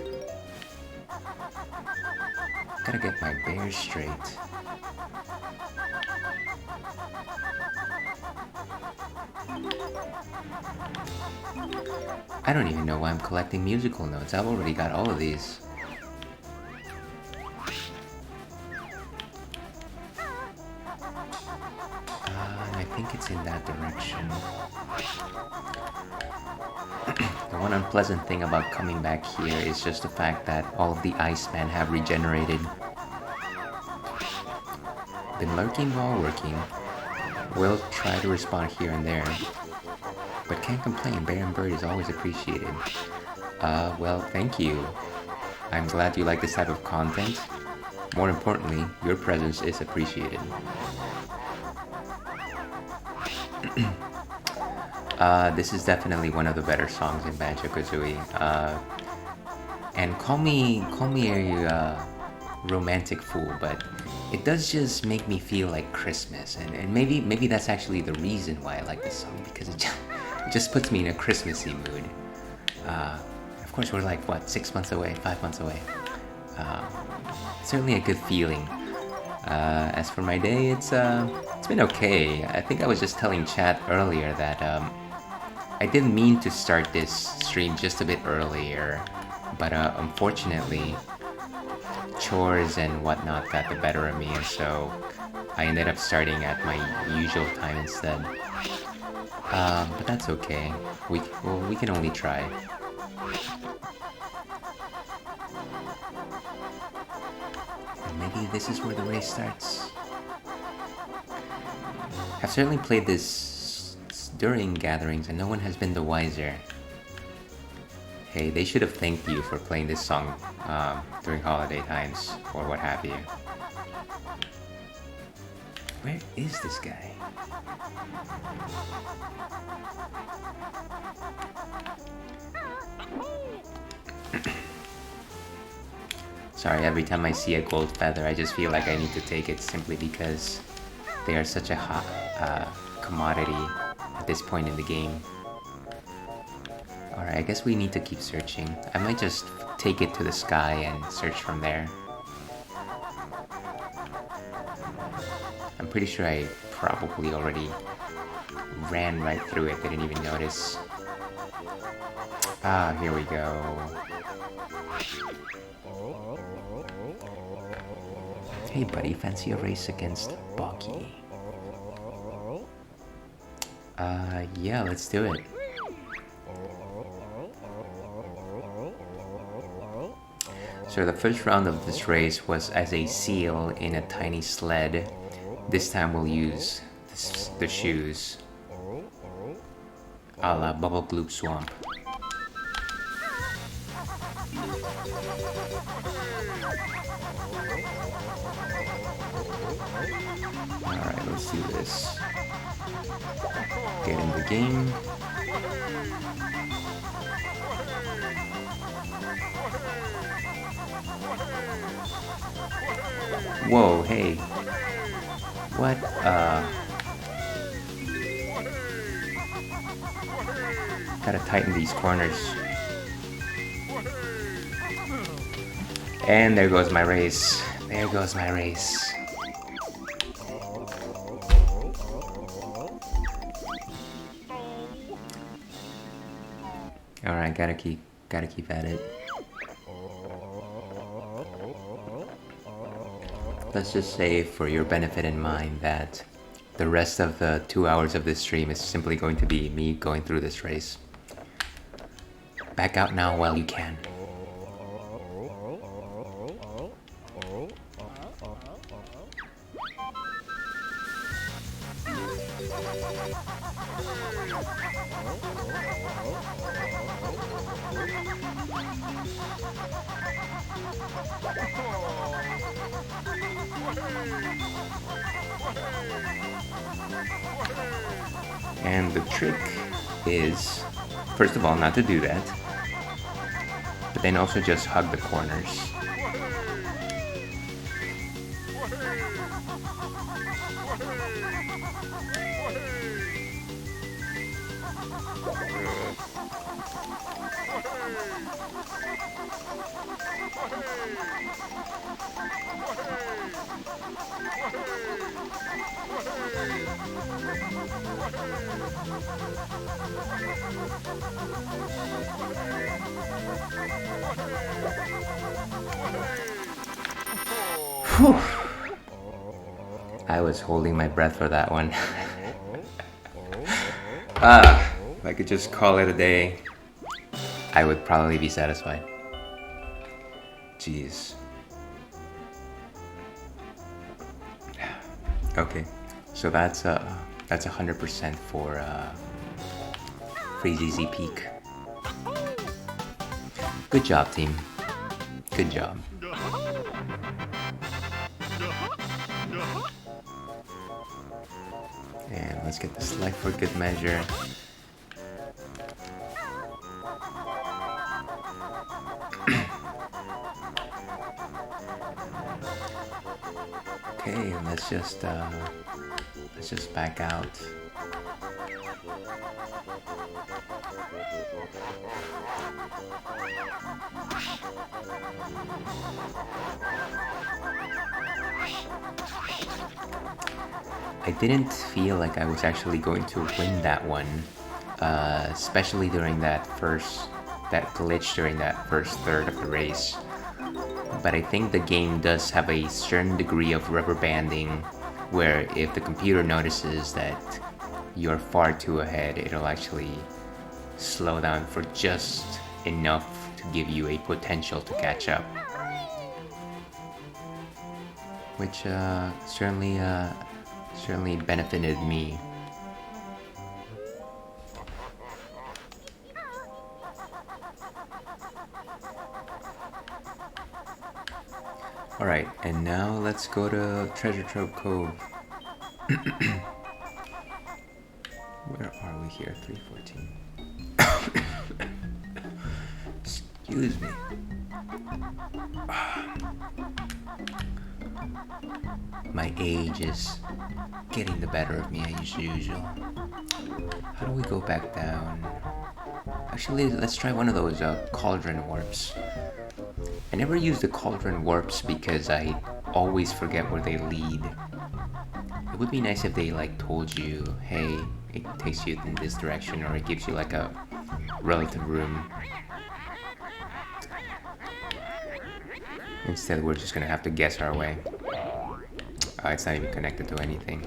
Gotta get my bears straight. I don't even know why I'm collecting musical notes. I've already got all of these. I think it's in that direction. The one unpleasant thing about coming back here is just the fact that all of the Icemen have regenerated. Been lurking while working. Will try to respond here and there. But can't complain, Bear and Bird is always appreciated. Well, thank you. I'm glad you like this type of content. More importantly, your presence is appreciated. This is definitely one of the better songs in Banjo-Kazooie. And call me a romantic fool, but it does just make me feel like Christmas, and maybe that's actually the reason why I like this song, because it just puts me in a Christmassy mood. Of course, we're like, what, 6 months away, 5 months away. Certainly a good feeling. As for my day, it's been okay. I think I was just telling chat earlier that I didn't mean to start this stream just a bit earlier, but unfortunately, chores and whatnot got the better of me, and so I ended up starting at my usual time instead. But that's okay. We can only try. And maybe this is where the race starts. I've certainly played this during gatherings, and no one has been the wiser. Hey, they should have thanked you for playing this song during holiday times, or what have you. Where is this guy? Sorry, every time I see a gold feather, I just feel like I need to take it simply because they are such a hot commodity at this point in the game. Alright, I guess we need to keep searching. I might just take it to the sky and search from there. I'm pretty sure I probably already ran right through it, didn't even notice. Ah, here we go. Hey buddy, fancy a race against Bucky? Yeah, let's do it. So the first round of this race was as a seal in a tiny sled. This time we'll use the shoes. A la Bubble Gloop Swamp. Alright, let's do this. Get in the game. Whoa, hey. What? Gotta tighten these corners. And there goes my race. There goes my race. Alright, gotta keep at it. Let's just say, for your benefit in mind, that the rest of the 2 hours of this stream is simply going to be me going through this race. Back out now while you can. And the trick is, first of all, not to do that, but then also just hug the corners. Whew. I was holding my breath for that one. If I could just call it a day, I would probably be satisfied. Jeez. Okay, so that's 100% for Freezy Z Peak. Good job, team. Good job. And let's get this life for good measure. Okay, let's just back out. I didn't feel like I was actually going to win that one, especially during that glitch during that first third of the race. But I think the game does have a certain degree of rubber banding, where if the computer notices that you're far too ahead, it'll actually slow down for just enough to give you a potential to catch up. Which certainly benefited me. Alright, and now let's go to Treasure Trove Cove. Where are we here? 314. Excuse me. My age is getting the better of me as usual. How do we go back down? Actually, let's try one of those cauldron warps. I never use the cauldron warps because I always forget where they lead. It would be nice if they told you, hey, it takes you in this direction, or it gives you like a relative room. Instead, we're just gonna have to guess our way. It's not even connected to anything.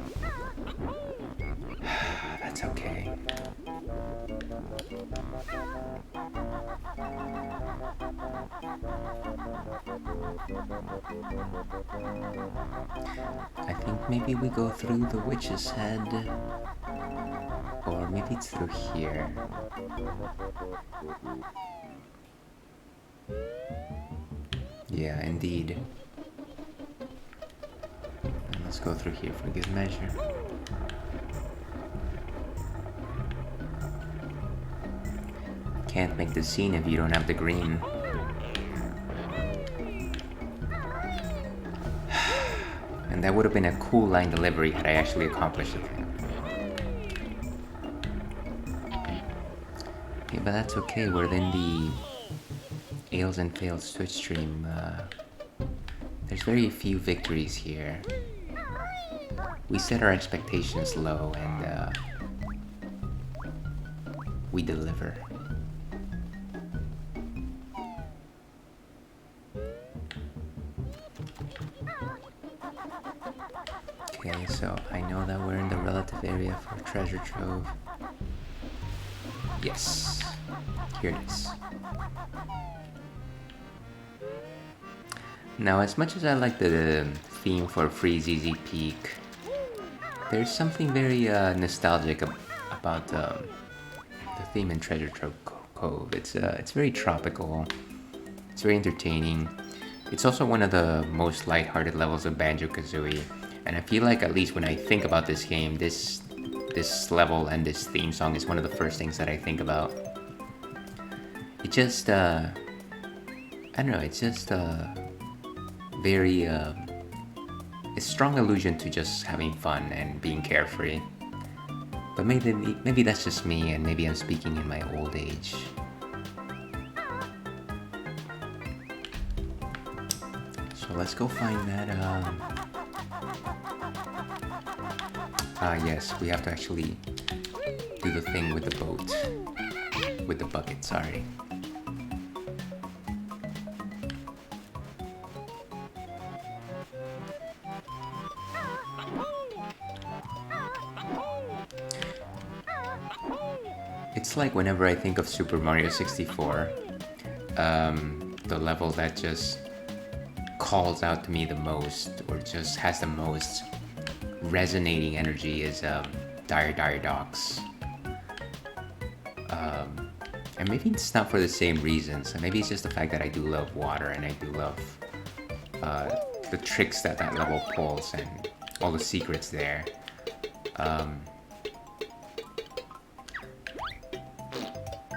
That's okay. I think maybe we go through the witch's head, or maybe it's through here. Yeah, indeed. And let's go through here for good measure. Can't make the scene if you don't have the green. And That would have been a cool line delivery had I actually accomplished the thing. Yeah, but that's okay. We're in the Ales and Fails Twitch stream. There's very few victories here. We set our expectations low and we deliver. Okay, so I know that we're in the relative area for treasure trove. Yes, here it is. Now, as much as I like the theme for Free ZZ Peak, there's something very nostalgic about the theme in Treasure Trove Cove. It's very tropical. It's very entertaining. It's also one of the most lighthearted levels of Banjo-Kazooie, and I feel like, at least when I think about this game, this level and this theme song is one of the first things that I think about. It just I don't know. It's just very a strong allusion to just having fun and being carefree. But maybe that's just me, and maybe I'm speaking in my old age. So let's go find that. Yes, we have to actually do the thing with the boat, with the bucket. Sorry. It's like whenever I think of Super Mario 64, the level that just calls out to me the most, or just has the most resonating energy, is Dire Dire Docks. And maybe it's not for the same reasons. Maybe it's just the fact that I do love water, and I do love the tricks that level pulls and all the secrets there.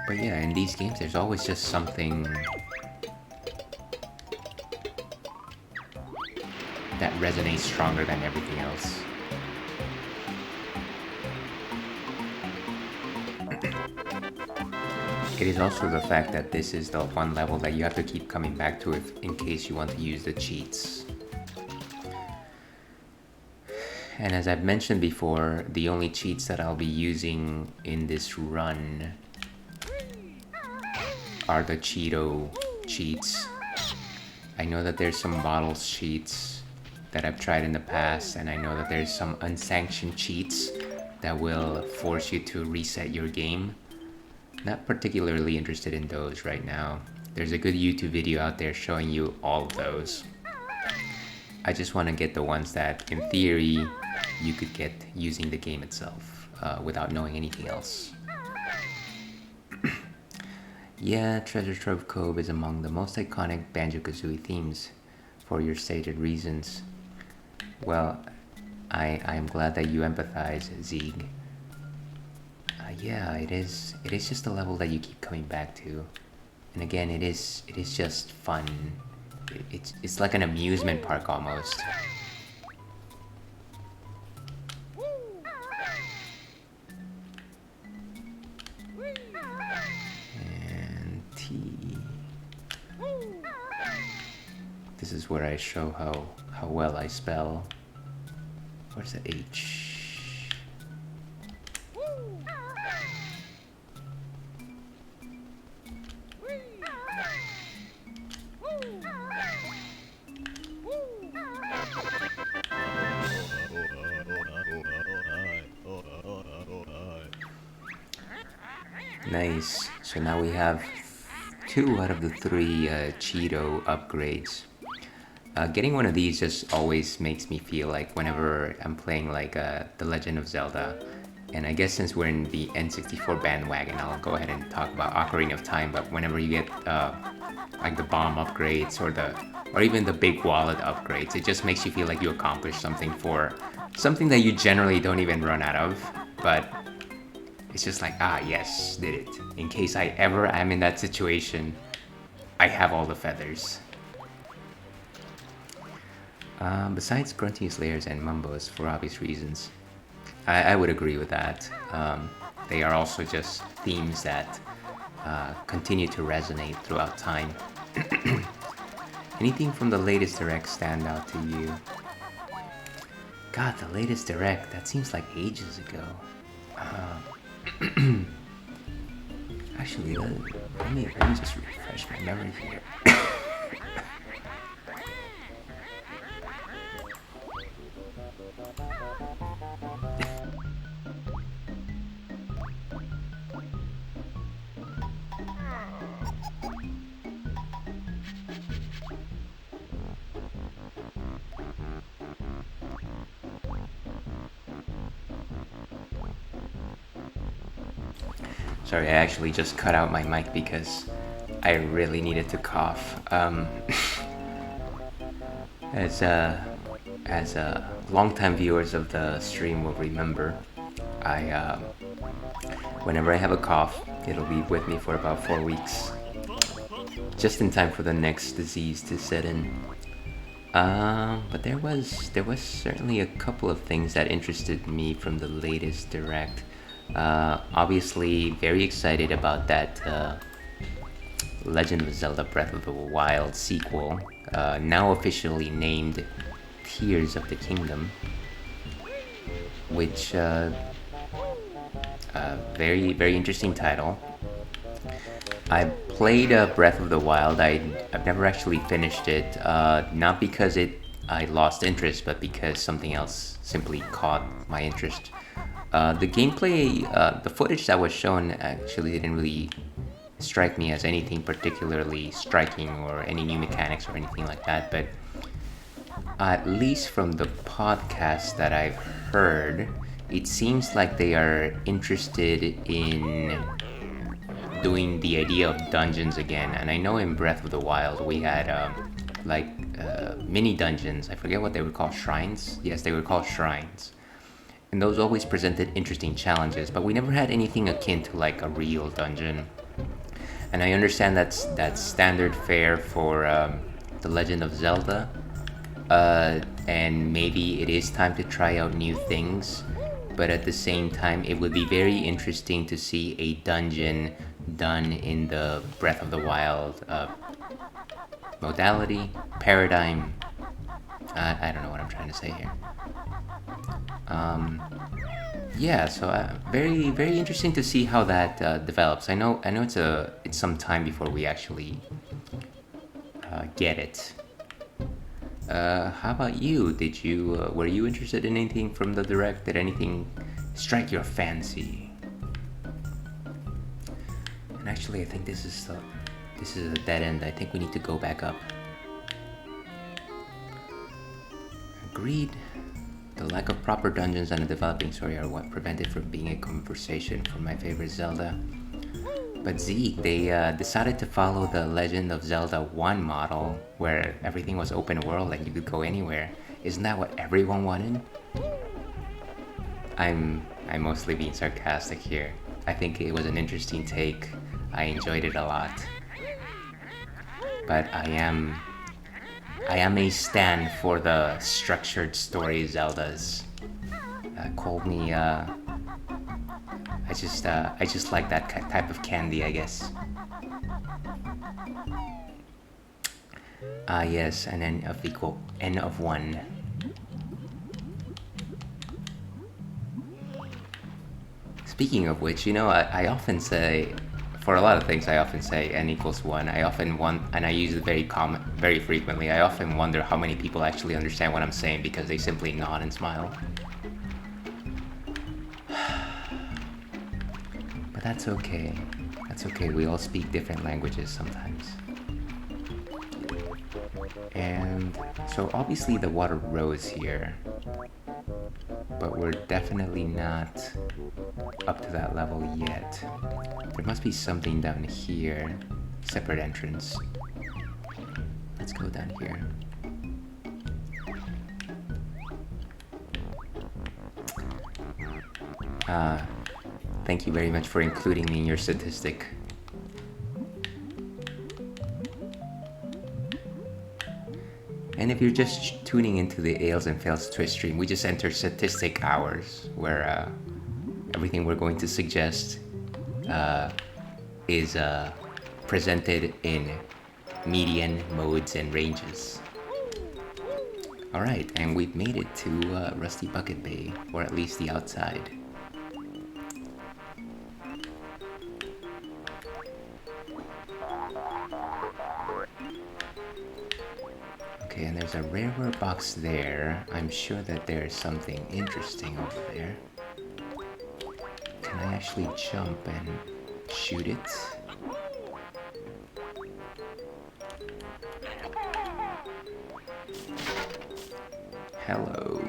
But yeah, in these games, there's always just something that resonates stronger than everything else. It is also the fact that this is the one level that you have to keep coming back to in case you want to use the cheats. And as I've mentioned before, the only cheats that I'll be using in this run are the Cheeto cheats. I know that there's some bottles cheats that I've tried in the past, and I know that there's some unsanctioned cheats that will force you to reset your game. Not particularly interested in those right now. There's a good YouTube video out there showing you all of those. I just want to get the ones that, in theory, you could get using the game itself, without knowing anything else. Yeah, Treasure Trove Cove is among the most iconic Banjo-Kazooie themes, for your stated reasons. Well, I am glad that you empathize, Zeeg. Yeah, it is just a level that you keep coming back to, and again, it is just fun. It's like an amusement park almost. And T. This is where I show how well I spell. Where's the H? Nice. So now we have 2 out of the 3 Cheeto upgrades. Getting one of these just always makes me feel like whenever I'm playing like The Legend of Zelda, and I guess since we're in the N64 bandwagon, I'll go ahead and talk about Ocarina of Time. But whenever you get like the bomb upgrades or even the big wallet upgrades, it just makes you feel like you accomplished something that you generally don't even run out of, but it's just like, yes, did it. In case I ever am in that situation, I have all the feathers. Besides grunty slayers and mumbos, for obvious reasons, I would agree with that. They are also just themes that continue to resonate throughout time. Anything from the latest direct stand out to you? God, the latest direct, that seems like ages ago. Actually, let me just refresh my memory here. Sorry, I actually just cut out my mic because I really needed to cough. As longtime viewers of the stream will remember, I whenever I have a cough, it'll be with me for about 4 weeks, just in time for the next disease to set in. But there was certainly a couple of things that interested me from the latest direct. Obviously, very excited about that Legend of Zelda Breath of the Wild sequel, now officially named Tears of the Kingdom, which very interesting title. I played Breath of the Wild. I've never actually finished it, not because I lost interest, but because something else simply caught my interest. The gameplay, the footage that was shown actually didn't really strike me as anything particularly striking or any new mechanics or anything like that, but at least from the podcast that I've heard, it seems like they are interested in doing the idea of dungeons again. And I know in Breath of the Wild we had mini dungeons. I forget what they were called, shrines? Yes, they were called shrines. And those always presented interesting challenges, but we never had anything akin to like a real dungeon. And I understand that's standard fare for The Legend of Zelda, and maybe it is time to try out new things, but at the same time it would be very interesting to see a dungeon done in the Breath of the Wild modality, paradigm. I don't know what I'm trying to say here. Yeah, so very interesting to see how that develops. I know it's some time before we actually get it. How about you? Were you interested in anything from the direct? Did anything strike your fancy? And actually, I think this is a dead end. I think we need to go back up. Agreed. The lack of proper dungeons and a developing story are what prevented from being a conversation for my favorite Zelda. But Zeke, they decided to follow the Legend of Zelda 1 model, where everything was open world and you could go anywhere. Isn't that what everyone wanted? I'm mostly being sarcastic here. I think it was an interesting take. I enjoyed it a lot. But I am a stan for the structured story Zeldas. Call me I just like that type of candy, I guess. Yes, an n of equal n of 1. Speaking of which, I often say, for a lot of things, I often say n equals 1. I often and I use it very frequently. I often wonder how many people actually understand what I'm saying because they simply nod and smile. But that's okay. That's okay. We all speak different languages sometimes. And so obviously the water rose here, but we're definitely not up to that level yet. There must be something down here. Separate entrance. Let's go down here. Thank you very much for including me in your statistic. And if you're just tuning into the Ales and Fails Twitch stream, we just enter statistic hours, where everything we're going to suggest is presented in median modes and ranges. Alright, and we've made it to Rusty Bucket Bay, or at least the outside. Okay, and there's a rareware box there. I'm sure that there's something interesting over there. Can I actually jump and shoot it? Hello.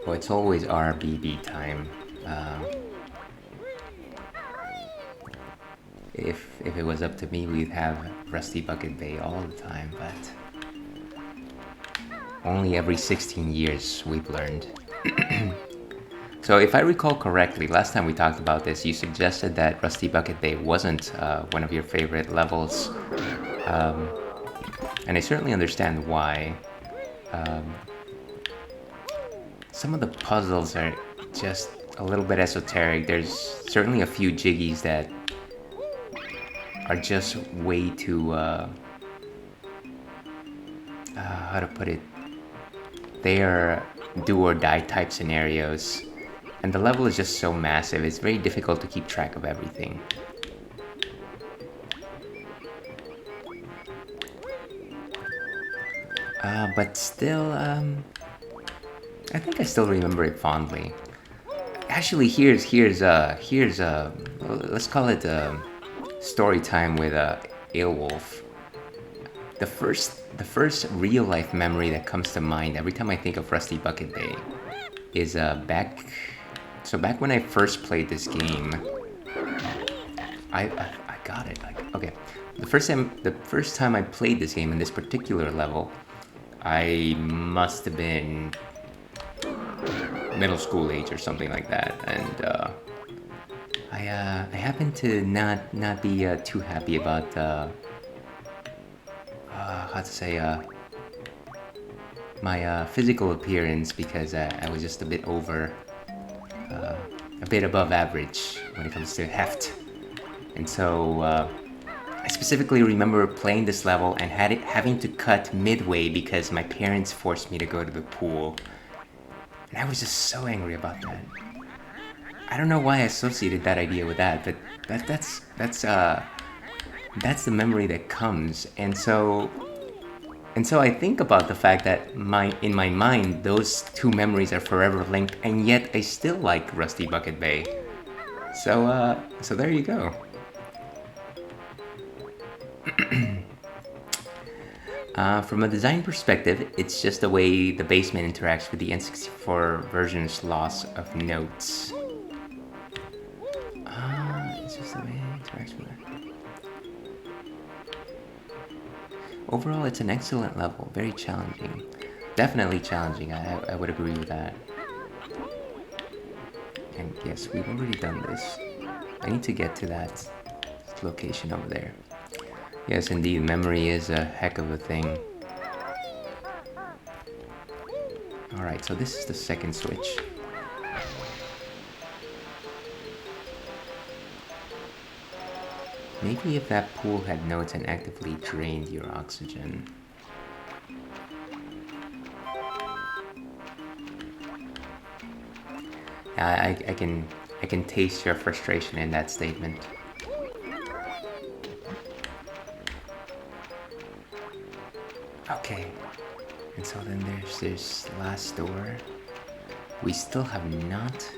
Well, it's always RBB time. If it was up to me, we'd have Rusty Bucket Bay all the time, but only every 16 years we've learned. So if I recall correctly, last time we talked about this, you suggested that Rusty Bucket Bay wasn't one of your favorite levels. And I certainly understand why. Some of the puzzles are just a little bit esoteric. There's certainly a few jiggies that are just way too, how to put it? They are do or die type scenarios. And the level is just so massive, it's very difficult to keep track of everything. But still, I think I still remember it fondly. Actually, here's let's call it story time with Aelwolf. The first real life memory that comes to mind every time I think of Rusty Bucket Bay is back when I first played this game. I got it. Okay, the first time I played this game in this particular level, I must have been middle school age or something like that, and I happened to not be too happy about how to say my physical appearance, because I was just a bit above average when it comes to heft, and so I specifically remember playing this level and having to cut midway because my parents forced me to go to the pool. And I was just so angry about that. I don't know why I associated that idea with that, but that's the memory that comes. And so I think about the fact that in my mind those two memories are forever linked, and yet I still like Rusty Bucket Bay. So there you go. From a design perspective, it's just the way the basement interacts with the N64 version's loss of notes. It's just the way it interacts with it. Overall, it's an excellent level, very challenging. Definitely challenging, I would agree with that. And yes, we've already done this. I need to get to that location over there. Yes, indeed, memory is a heck of a thing. Alright, so this is the second switch. Maybe if that pool had notes and actively drained your oxygen. I can taste your frustration in that statement. Okay, and so then there's this last door. We still have not...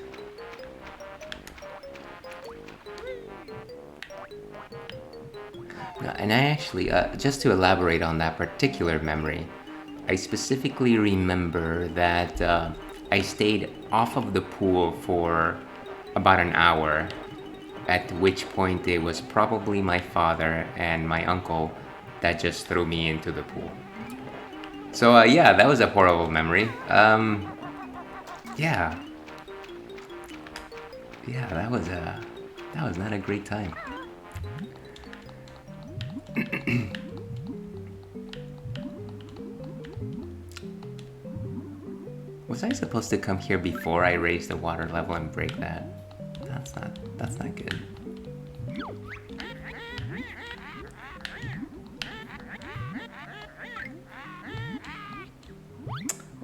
No, and I actually, just to elaborate on that particular memory, I specifically remember that I stayed off of the pool for about an hour, at which point it was probably my father and my uncle that just threw me into the pool. So yeah, that was a horrible memory. Yeah, that was That was not a great time. Was I supposed to come here before I raise the water level and break that? That's not good.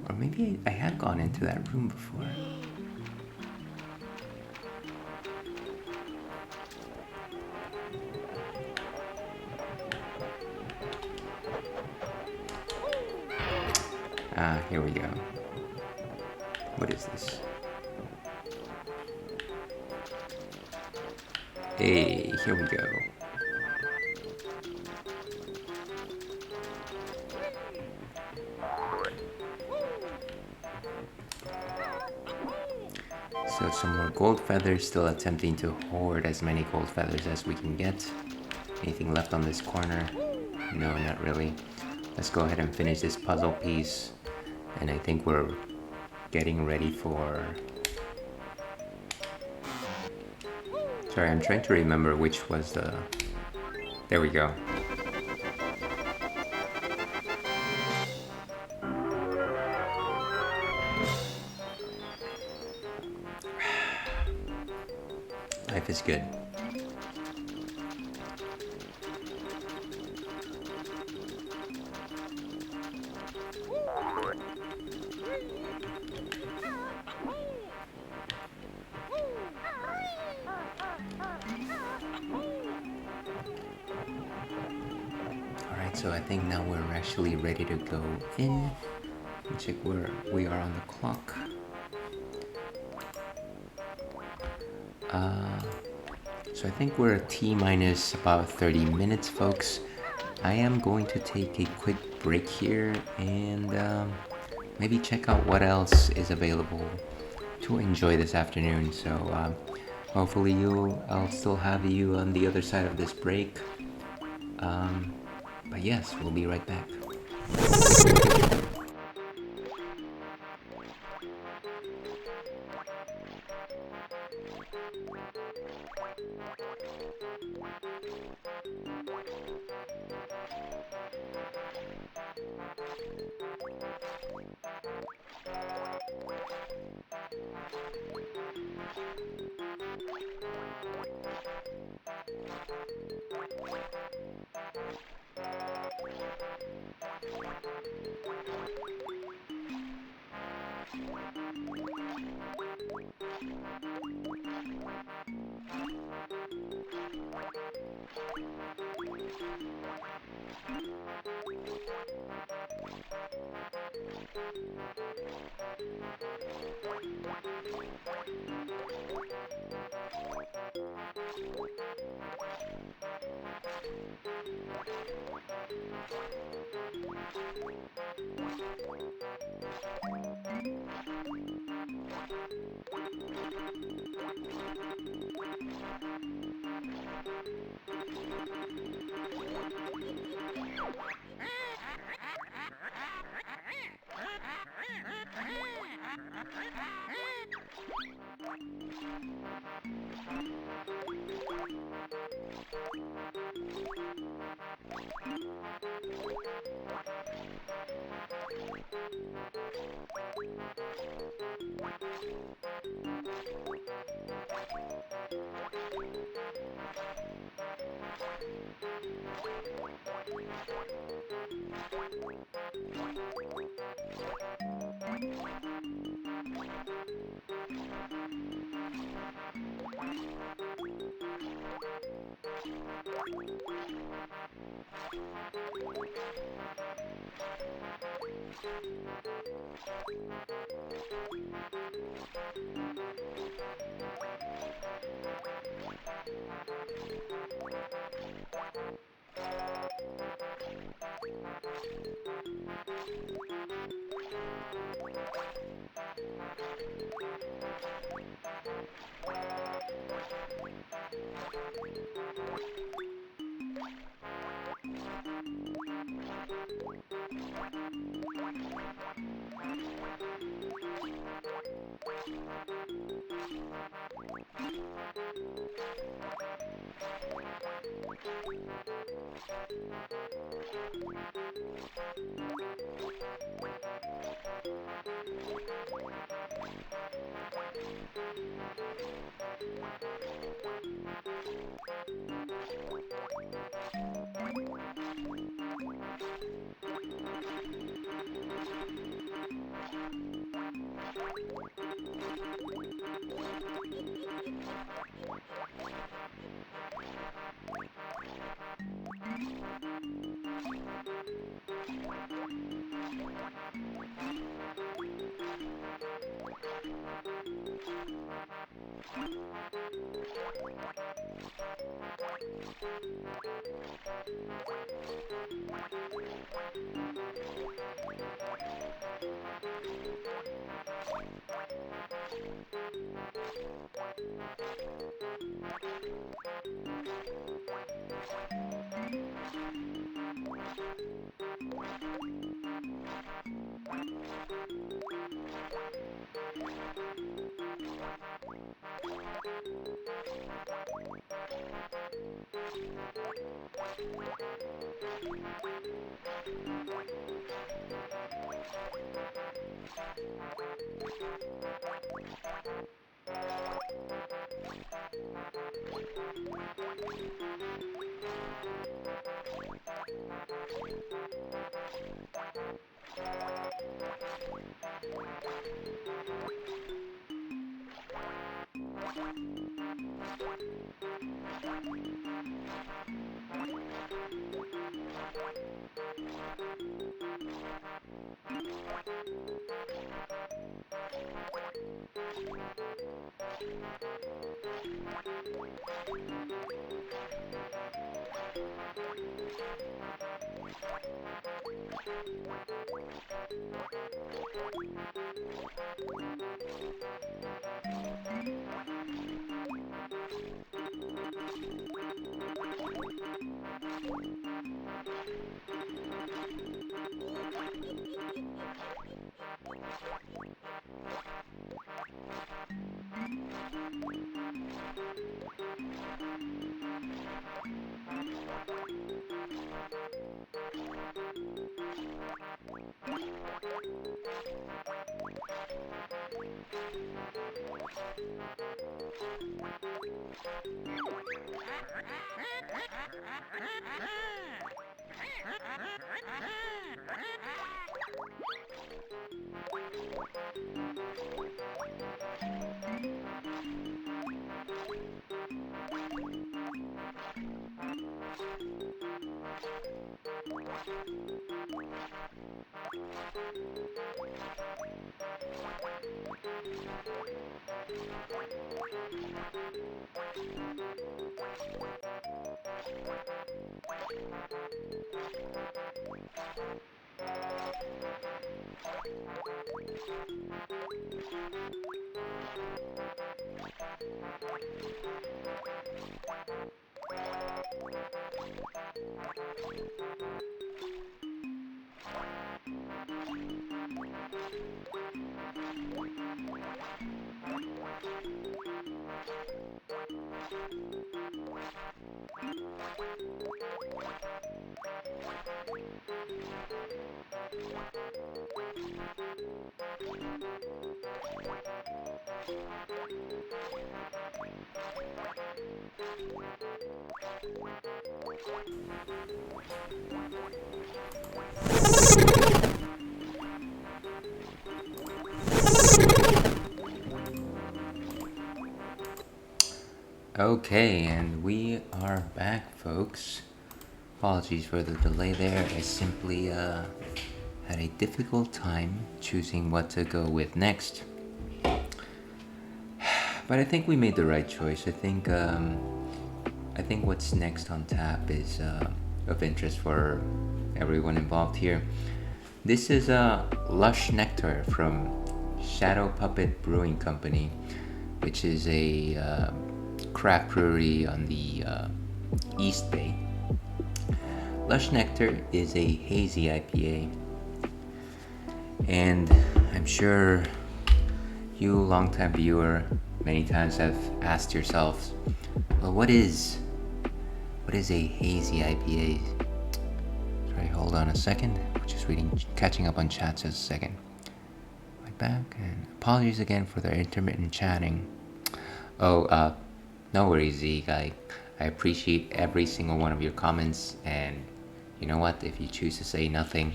Or maybe I had gone into that room before. Ah, here we go. What is this? Hey, here we go. So some more gold feathers, still attempting to hoard as many gold feathers as we can get. Anything left on this corner? No, not really. Let's go ahead and finish this puzzle piece. And I think we're getting ready for... Sorry, I'm trying to remember which was the... There we go. Life is good. Alright, so I think now we're actually ready to go in. Check where we are on the clock. So I think we're at T-minus about 30 minutes, folks. I am going to take a quick break here and maybe check out what else is available to enjoy this afternoon. So hopefully I'll still have you on the other side of this break. But yes, we'll be right back. Okay, and we are back, folks. Apologies for the delay there. I simply had a difficult time choosing what to go with next. But I think we made the right choice. I think what's next on tap is of interest for everyone involved here. This is Lush Nectar from Shadow Puppet Brewing Company, which is a craft brewery on the East Bay. Lush Nectar is a hazy IPA, and I'm sure you, longtime viewer, many times have asked yourself, well, what is What is a hazy IPA? Sorry, hold on a second. Just catching up on chat just a second. Right back, and apologies again for the intermittent chatting. Oh, no worries, Zeke. I appreciate every single one of your comments, and you know what? If you choose to say nothing,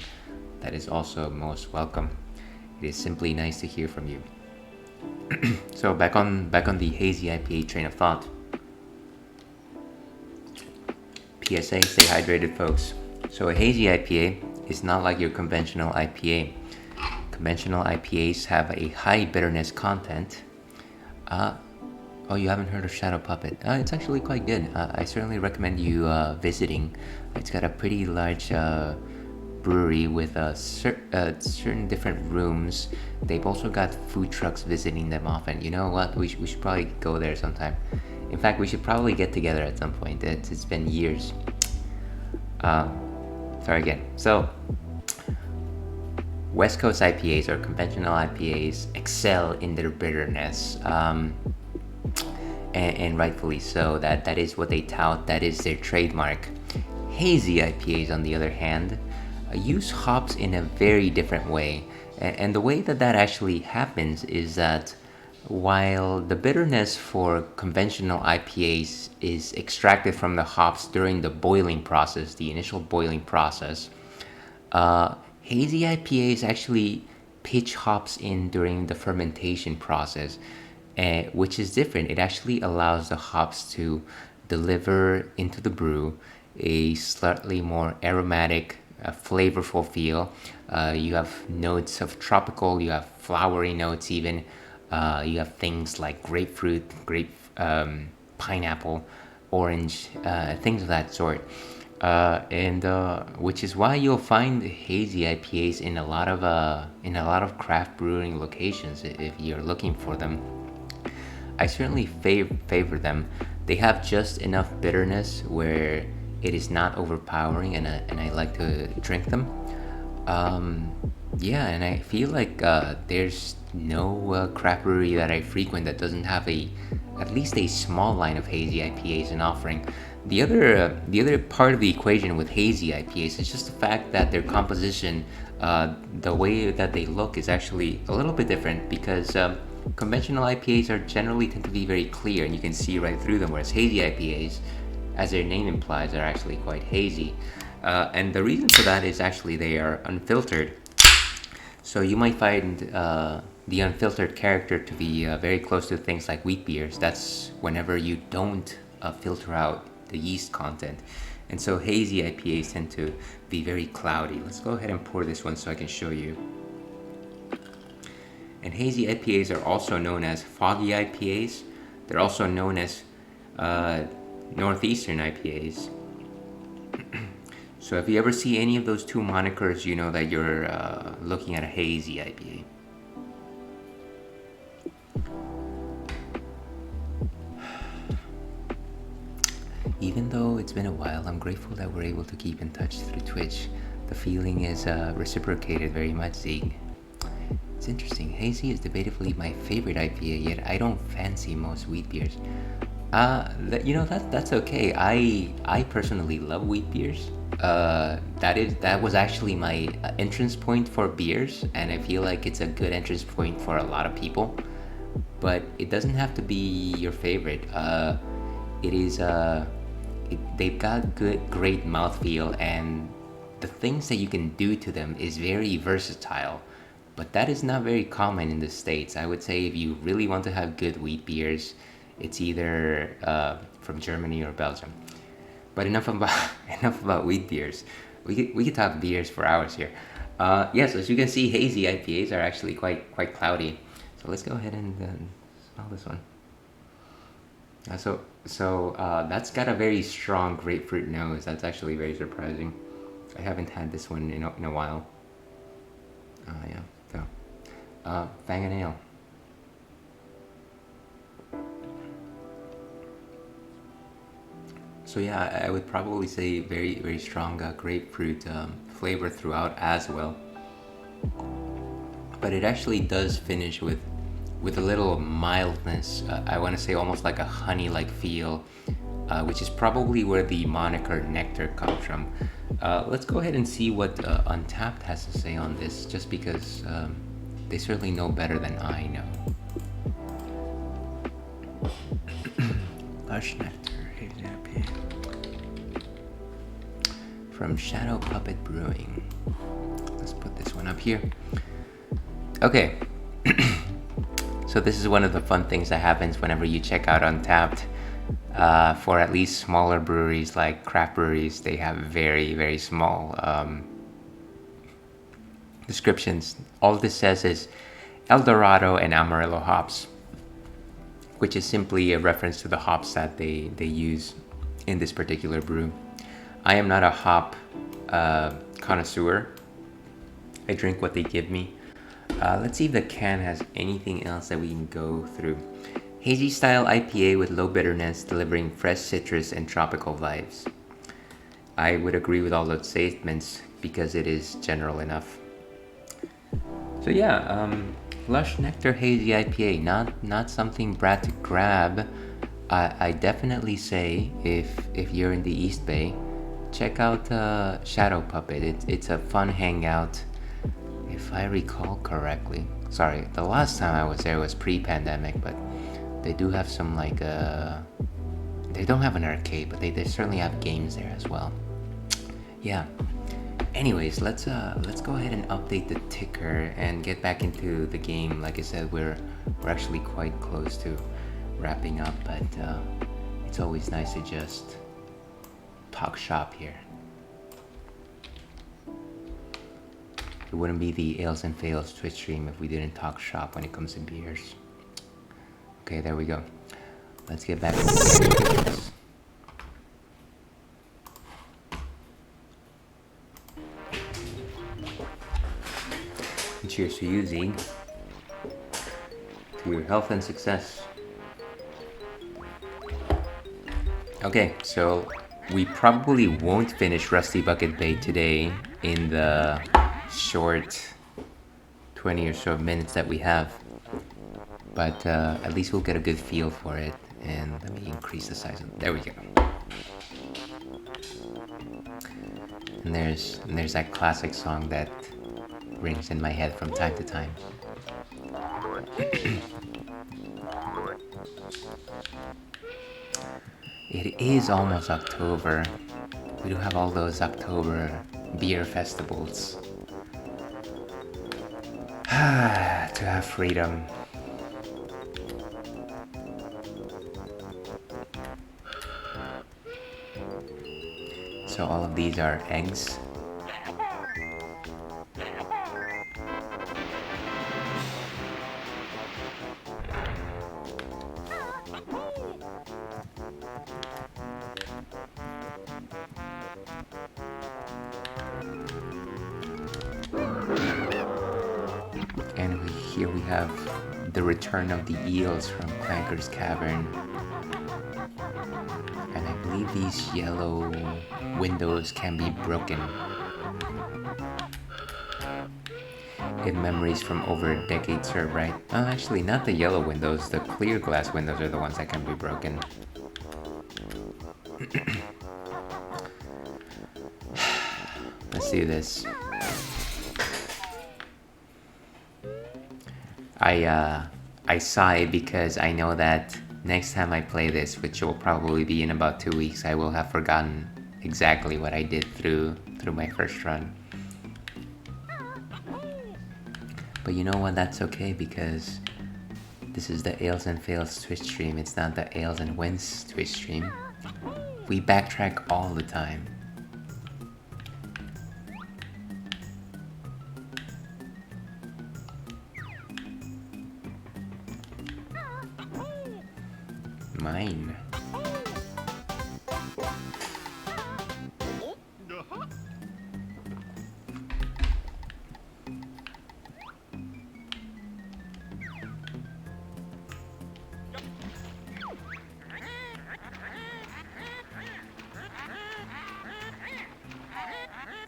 that is also most welcome. It is simply nice to hear from you. So back on the hazy IPA train of thought. PSA: stay hydrated, folks. So a hazy IPA is not like your conventional IPA. Conventional IPAs have a high bitterness content. Oh, you haven't heard of Shadow Puppet? It's actually quite good. I certainly recommend you visiting. It's got a pretty large brewery with certain different rooms. They've also got food trucks visiting them often. You know what? We should probably go there sometime. In fact, we should probably get together at some point. It's been years. Sorry again. So, West Coast IPAs or conventional IPAs excel in their bitterness. And rightfully so. That is what they tout. That is their trademark. Hazy IPAs, on the other hand, use hops in a very different way. And the way that actually happens is that while the bitterness for conventional IPAs is extracted from the hops during the boiling process, the initial boiling process, hazy IPAs actually pitch hops in during the fermentation process, which is different. It actually allows the hops to deliver into the brew a slightly more aromatic, flavorful feel. You have notes of tropical, you have flowery notes even. You have things like grapefruit, pineapple, orange, things of that sort. And which is why you'll find hazy IPAs in a lot of craft brewing locations if you're looking for them. I certainly favor them. They have just enough bitterness where it is not overpowering, and I like to drink them. Yeah, and I feel like there's no craft brewery that I frequent that doesn't have at least a small line of hazy IPAs in offering. The other part of the equation with hazy IPAs is just the fact that their composition, the way that they look, is actually a little bit different because conventional IPAs generally tend to be very clear and you can see right through them, whereas hazy IPAs, as their name implies, are actually quite hazy. And the reason for that is actually they are unfiltered. So you might find the unfiltered character to be very close to things like wheat beers. That's whenever you don't filter out the yeast content. And so hazy IPAs tend to be very cloudy. Let's go ahead and pour this one so I can show you. And hazy IPAs are also known as foggy IPAs. They're also known as Northeastern IPAs. So if you ever see any of those two monikers, you know that you're looking at a hazy IPA. Even though it's been a while, I'm grateful that we're able to keep in touch through Twitch. The feeling is reciprocated very much, Zeke. It's interesting. Hazy is debatably my favorite IPA, yet I don't fancy most wheat beers. That's okay. I personally love wheat beers. That was actually my entrance point for beers, and I feel like it's a good entrance point for a lot of people. But it doesn't have to be your favorite. They've got great mouthfeel, and the things that you can do to them is very versatile. But that is not very common in the States. I would say if you really want to have good wheat beers, it's either from Germany or Belgium. But enough about wheat beers. We could talk beers for hours here. Yes, as you can see, hazy IPAs are actually quite cloudy. So let's go ahead and smell this one. So that's got a very strong grapefruit nose. That's actually very surprising. I haven't had this one in a while. Yeah. So, Fang and Ale. So yeah, I would probably say very, very strong grapefruit flavor throughout as well. But it actually does finish with a little mildness. I want to say almost like a honey-like feel which is probably where the moniker Nectar comes from. Let's go ahead and see what Untapped has to say on this, just because they certainly know better than I know. Lush Nectar, hazy IPA. From Shadow Puppet Brewing. Let's put this one up here. Okay. So this is one of the fun things that happens whenever you check out Untapped. For at least smaller breweries like craft breweries, they have very, very small descriptions. All this says is El Dorado and Amarillo hops, which is simply a reference to the hops that they use in this particular brew. I am not a hop connoisseur. I drink what they give me. Let's see if the can has anything else that we can go through. Hazy style IPA with low bitterness, delivering fresh citrus and tropical vibes. I would agree with all those statements because it is general enough. So yeah, Lush Nectar Hazy IPA, not something Brad to grab. I definitely say if you're in the East Bay, check out Shadow Puppet. It's a fun hangout. If I recall correctly, sorry, the last time I was there was pre-pandemic, but they do have some like they don't have an arcade, but they certainly have games there as well. Yeah. Anyways, let's go ahead and update the ticker and get back into the game. Like I said, we're actually quite close to wrapping up, but it's always nice to just talk shop here. It wouldn't be the Ales and Fails Twitch stream if we didn't talk shop when it comes to beers. Okay, there we go. Let's get back into the and cheers to you, Zeke. To your health and success. Okay, so we probably won't finish Rusty Bucket Bay today in the short 20 or so minutes that we have, but at least we'll get a good feel for it. And let me increase the size of, there we go. And there's that classic song that rings in my head from time to time. It is almost October. We do have all those October beer festivals. To have freedom. So all of these are eggs. And here we have the return of the eels from Clanker's Cavern. And I believe these yellow windows can be broken. In memories from over a decade served, right? Actually, not the yellow windows. The clear glass windows are the ones that can be broken. Let's do this. I sigh because I know that next time I play this, which will probably be in about 2 weeks, I will have forgotten exactly what I did through my first run. But you know what? That's okay, because this is the Ales and Fails Twitch stream. It's not the Ales and Wins Twitch stream. We backtrack all the time. Mine.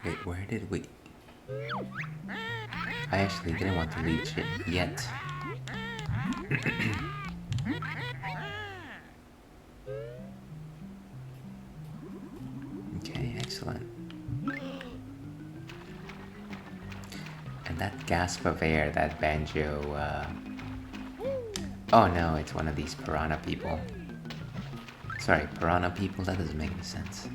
Wait, where did we... I actually didn't want to reach it yet. Excellent. And that gasp of air, that banjo, oh no, it's one of these piranha people. Sorry, piranha people? That doesn't make any sense.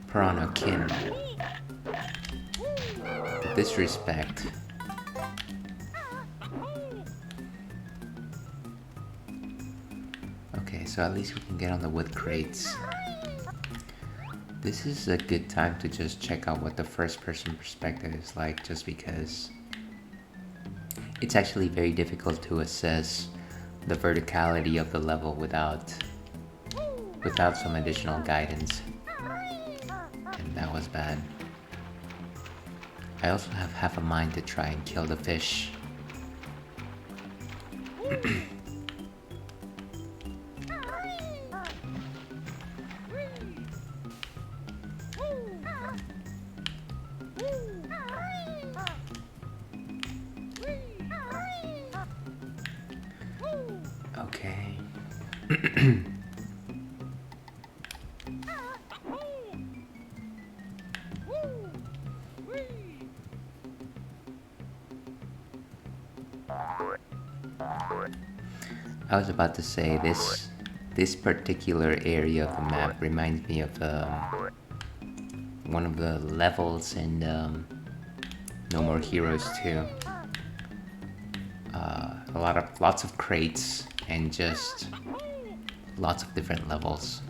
Piranha kin. The disrespect. Okay, so at least we can get on the wood crates. This is a good time to just check out what the first person perspective is like, just because it's actually very difficult to assess the verticality of the level without some additional guidance. And that was bad. I also have half a mind to try and kill the fish. Okay. I was about to say this particular area of the map reminds me of one of the levels in No More Heroes 2. Lots of crates and just lots of different levels.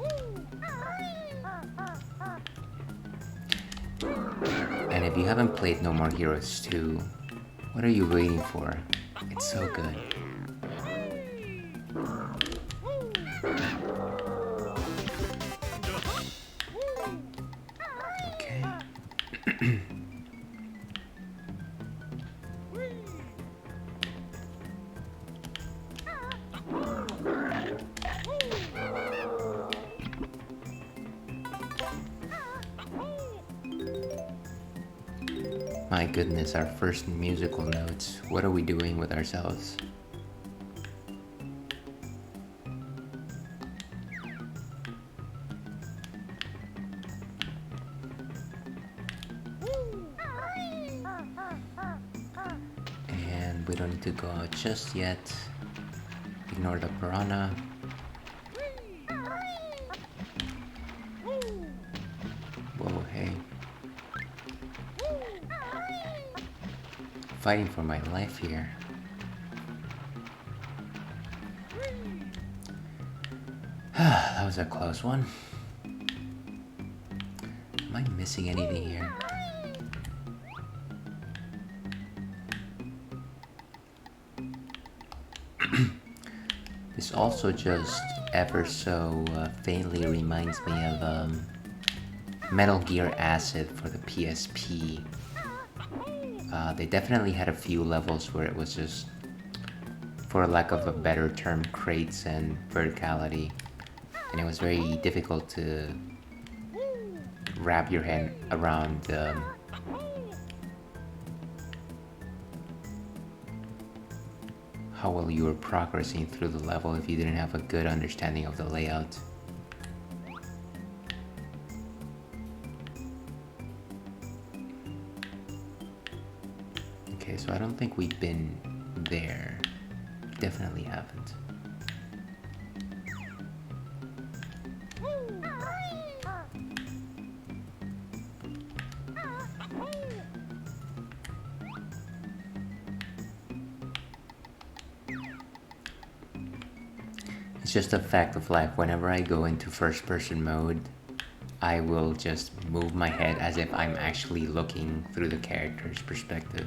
And if you haven't played No More Heroes 2, what are you waiting for? It's so good. Okay. My goodness, our first musical notes. What are we doing with ourselves? And we don't need to go out just yet. Ignore the piranha. Whoa, hey. Fighting for my life here. That was a close one. Am I missing anything here? This also just ever so faintly reminds me of Metal Gear Acid for the PSP. They definitely had a few levels where it was just, for lack of a better term, crates and verticality. And it was very difficult to wrap your head around how well you were progressing through the level if you didn't have a good understanding of the layout. Okay, so I don't think we've been there. Definitely haven't. It's just a fact of life. Whenever I go into first-person mode, I will just move my head as if I'm actually looking through the character's perspective.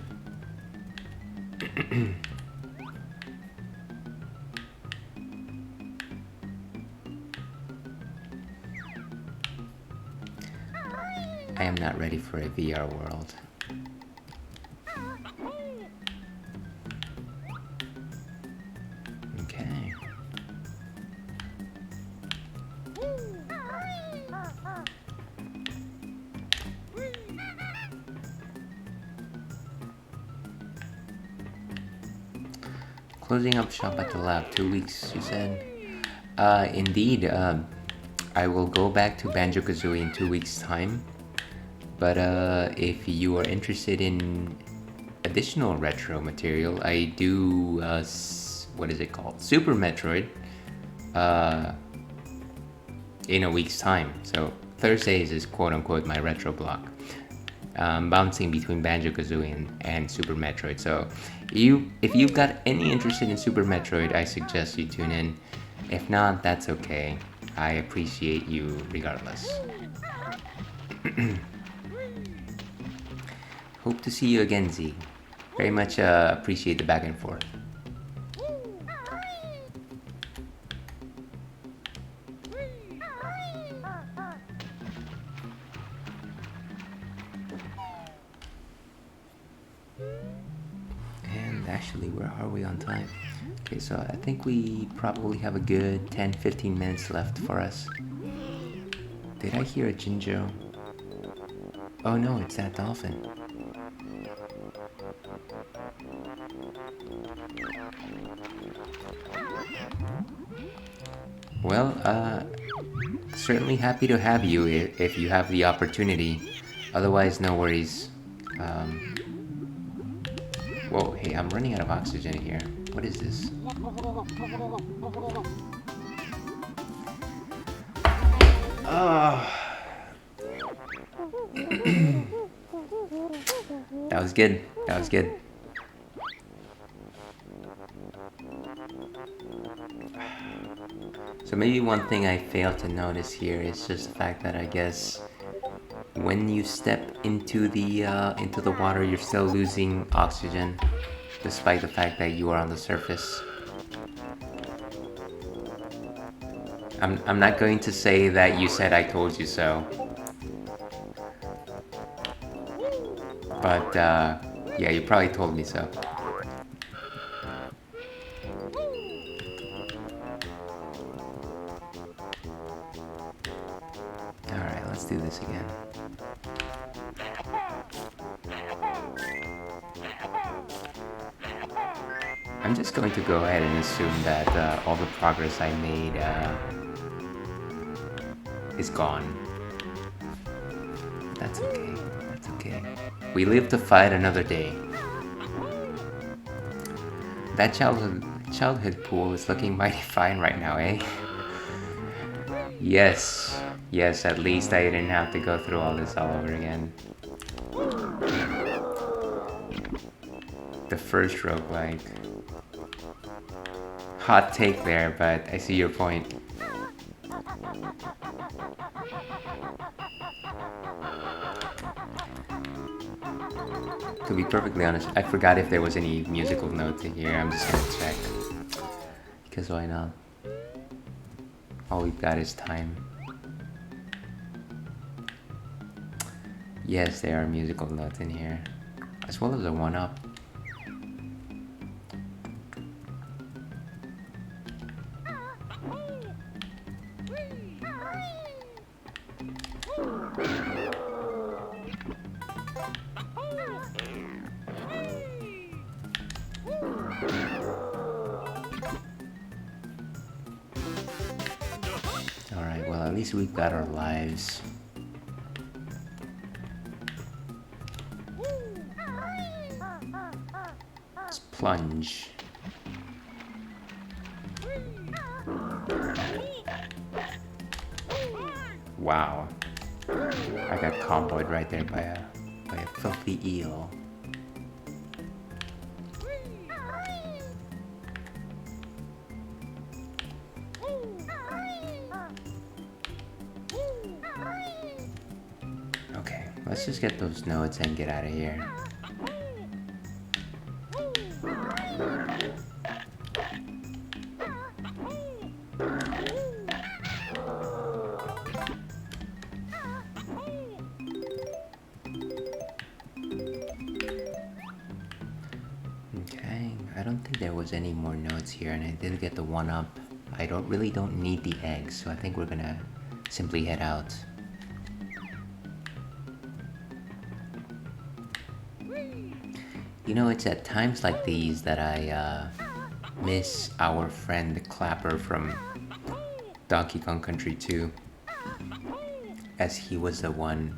I am not ready for a VR world. Okay. Closing up shop at the lab, 2 weeks, you said? Indeed, I will go back to Banjo-Kazooie in 2 weeks' time. But if you are interested in additional retro material, I do what is it called? Super Metroid in a week's time. So Thursdays is quote unquote my retro block. Bouncing between Banjo-Kazooie and Super Metroid. So if you've got any interest in Super Metroid, I suggest you tune in. If not, that's okay. I appreciate you regardless. Hope to see you again, Z. Very much appreciate the back and forth. And actually, where are we on time? Okay, so I think we probably have a good 10-15 minutes left for us. Did I hear a Jinjo? Oh no, it's that dolphin. Well, certainly happy to have you if you have the opportunity. Otherwise, no worries. Whoa, hey, I'm running out of oxygen here. What is this? That was good. That was good. So maybe one thing I failed to notice here is just the fact that I guess when you step into the water, you're still losing oxygen, despite the fact that you are on the surface. I'm not going to say that you said I told you so, but yeah, you probably told me so. Alright, let's do this again. I'm just going to go ahead and assume that all the progress I made is gone. That's okay, that's okay. We live to fight another day. That childhood pool is looking mighty fine right now, eh? Yes, at least I didn't have to go through all this all over again. The first roguelike. Hot take there, but I see your point. To be perfectly honest, I forgot if there was any musical notes in here. I'm just gonna check. Because why not? All we've got is time. Yes, there are musical notes in here. As well as a 1-up. Alright, well at least we've got our lives. Let's plunge. Wow. I got comboed right there by a filthy eel. Okay, let's just get those nodes and get out of here. Okay, I don't think there was any more nodes here, and I did get the 1-up. I really don't need the eggs, so I think we're gonna simply head out. You know, it's at times like these that I miss our friend the Clapper from Donkey Kong Country 2. as he was the one,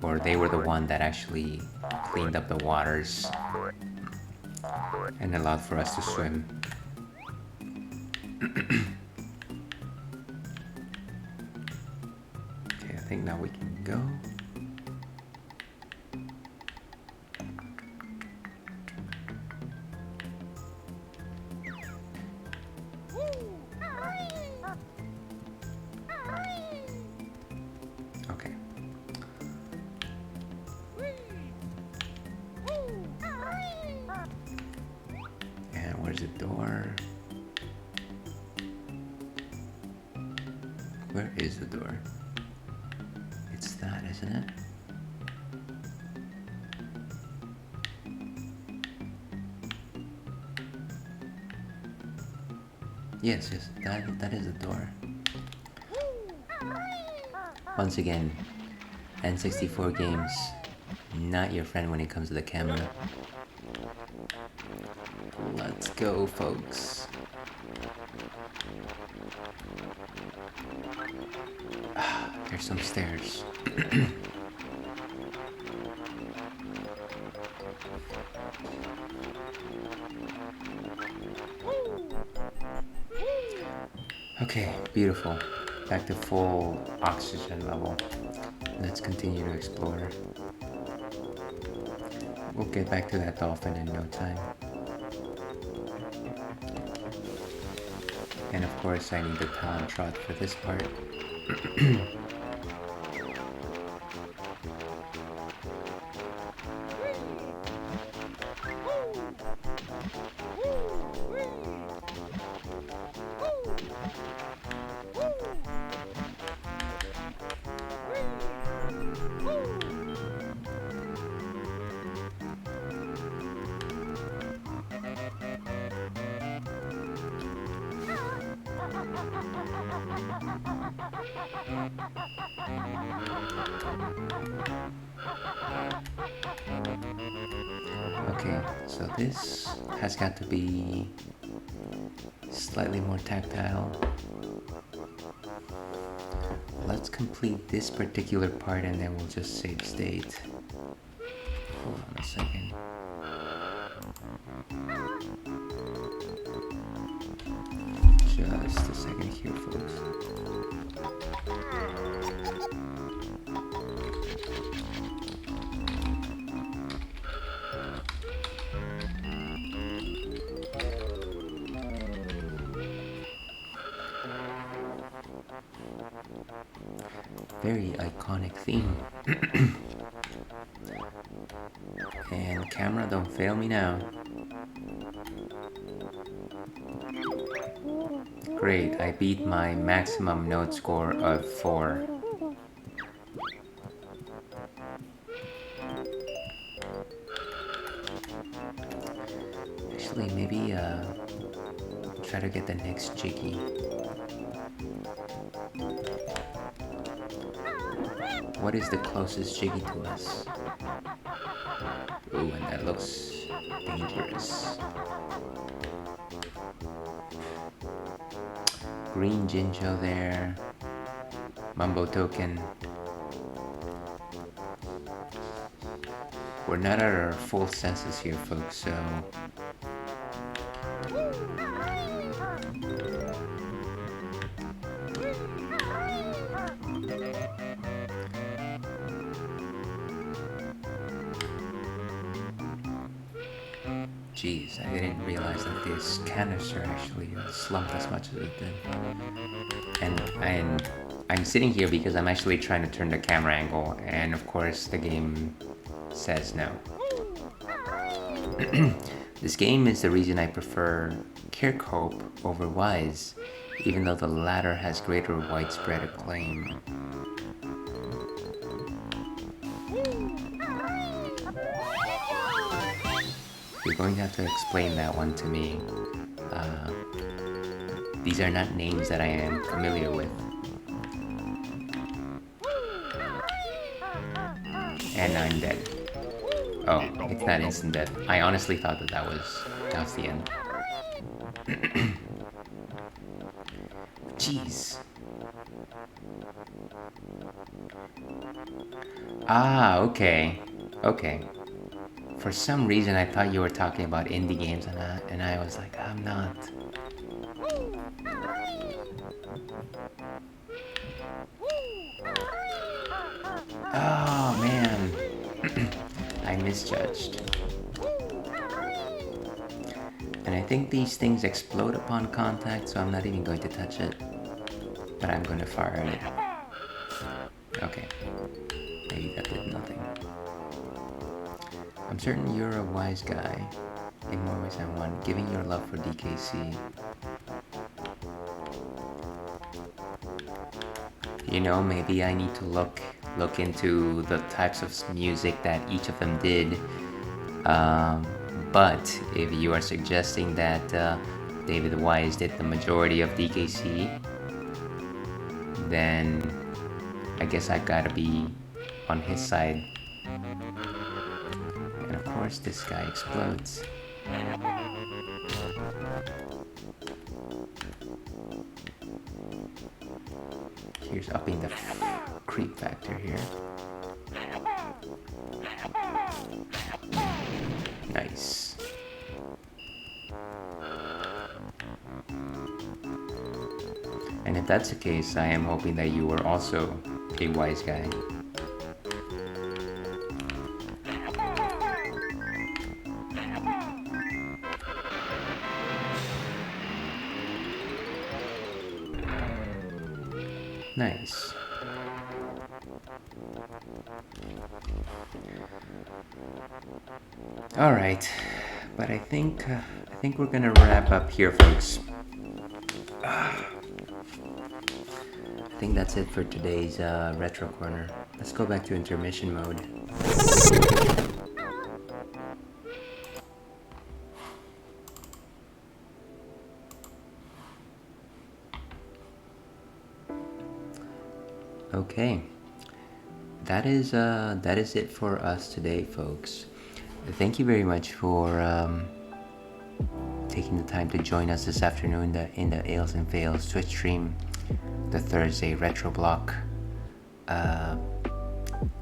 or they were the one that actually cleaned up the waters and allowed for us to swim. Okay, I think now we can go. Okay. And where's the door? Where is the door? It's that, isn't it? Yes, that is the door. Once again, N64 games, not your friend when it comes to the camera. Let's go, folks. There's some stairs. Okay, beautiful. Back to full oxygen level. Let's continue to explore. We'll get back to that dolphin in no time. And of course I need the talon trot for this part. Okay, so this has got to be slightly more tactile. Let's complete this particular part and then we'll just save state. Hold on a second. Just a second here, folks. Very iconic theme. And camera, don't fail me now. Great, I beat my maximum note score of 4. Actually, maybe try to get the next Jiggy. What is the closest Jiggy to us? Ooh, and that looks dangerous. Green Jinjo there. Mumbo Token. We're not at our full senses here, folks, so... Jeez, I didn't realize that this canister actually slumped as much as it did. And I'm sitting here because I'm actually trying to turn the camera angle, and of course the game says no. This game is the reason I prefer Chillhop over Wise, even though the latter has greater widespread acclaim. You're going to have to explain that one to me. These are not names that I am familiar with. And I'm dead. Oh, it's not instant death. I honestly thought that was the end. Jeez. Ah, okay. Okay. For some reason, I thought you were talking about indie games, and I was like, I'm not. Oh man, I misjudged. And I think these things explode upon contact, so I'm not even going to touch it. But I'm going to fire it. Okay. Maybe that did nothing. I'm certain you're a wise guy, in more ways than one, giving your love for DKC. You know, maybe I need to look into the types of music that each of them did. But if you are suggesting that David Wise did the majority of DKC, then I guess I've got to be on his side. And of course, this guy explodes. Here's upping the creep factor here. Nice. And if that's the case, I am hoping that you are also a wise guy. Nice. All right, but I think we're gonna wrap up here, folks. I think that's it for today's retro corner. Let's go back to intermission mode. Okay, that is it for us today, folks. Thank you very much for taking the time to join us this afternoon in the Ales and Fails Twitch stream, the Thursday retro block.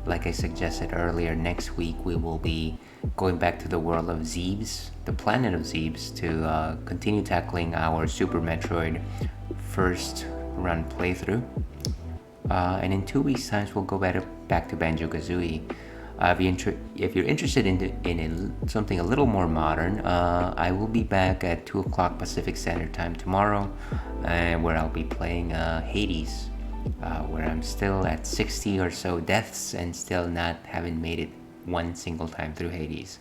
Like I suggested earlier, next week we will be going back to the world of Zebes, the planet of Zebes, to continue tackling our Super Metroid first run playthrough. And in 2 weeks' time, we'll go back to Banjo-Kazooie. If you're interested in something a little more modern, I will be back at 2 o'clock Pacific Standard Time tomorrow, where I'll be playing Hades, where I'm still at 60 or so deaths and still haven't made it one single time through Hades.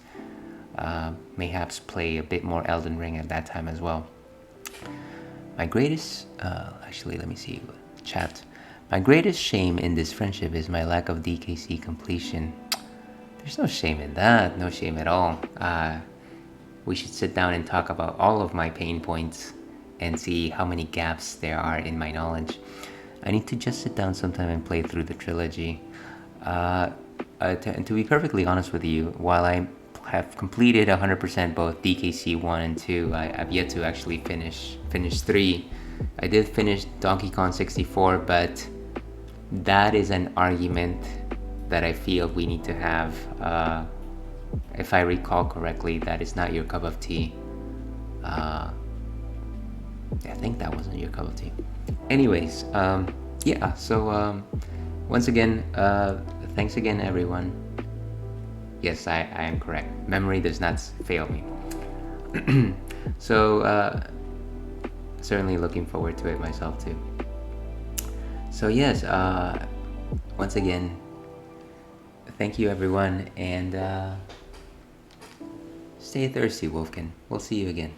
Mayhaps play a bit more Elden Ring at that time as well. My greatest... actually, let me see. Chat. My greatest shame in this friendship is my lack of DKC completion. There's no shame in that, no shame at all. We should sit down and talk about all of my pain points and see how many gaps there are in my knowledge. I need to just sit down sometime and play through the trilogy. To be perfectly honest with you, while I have completed 100% both DKC 1 and 2, I've yet to actually finish 3. I did finish Donkey Kong 64, but that is an argument that I feel we need to have. If I recall correctly, that is not your cup of tea. I think that wasn't your cup of tea. Anyways, yeah, so once again, thanks again, everyone. Yes, I am correct. Memory does not fail me. So, certainly looking forward to it myself too. So yes, once again, thank you everyone, and stay thirsty, Wolfkin. We'll see you again.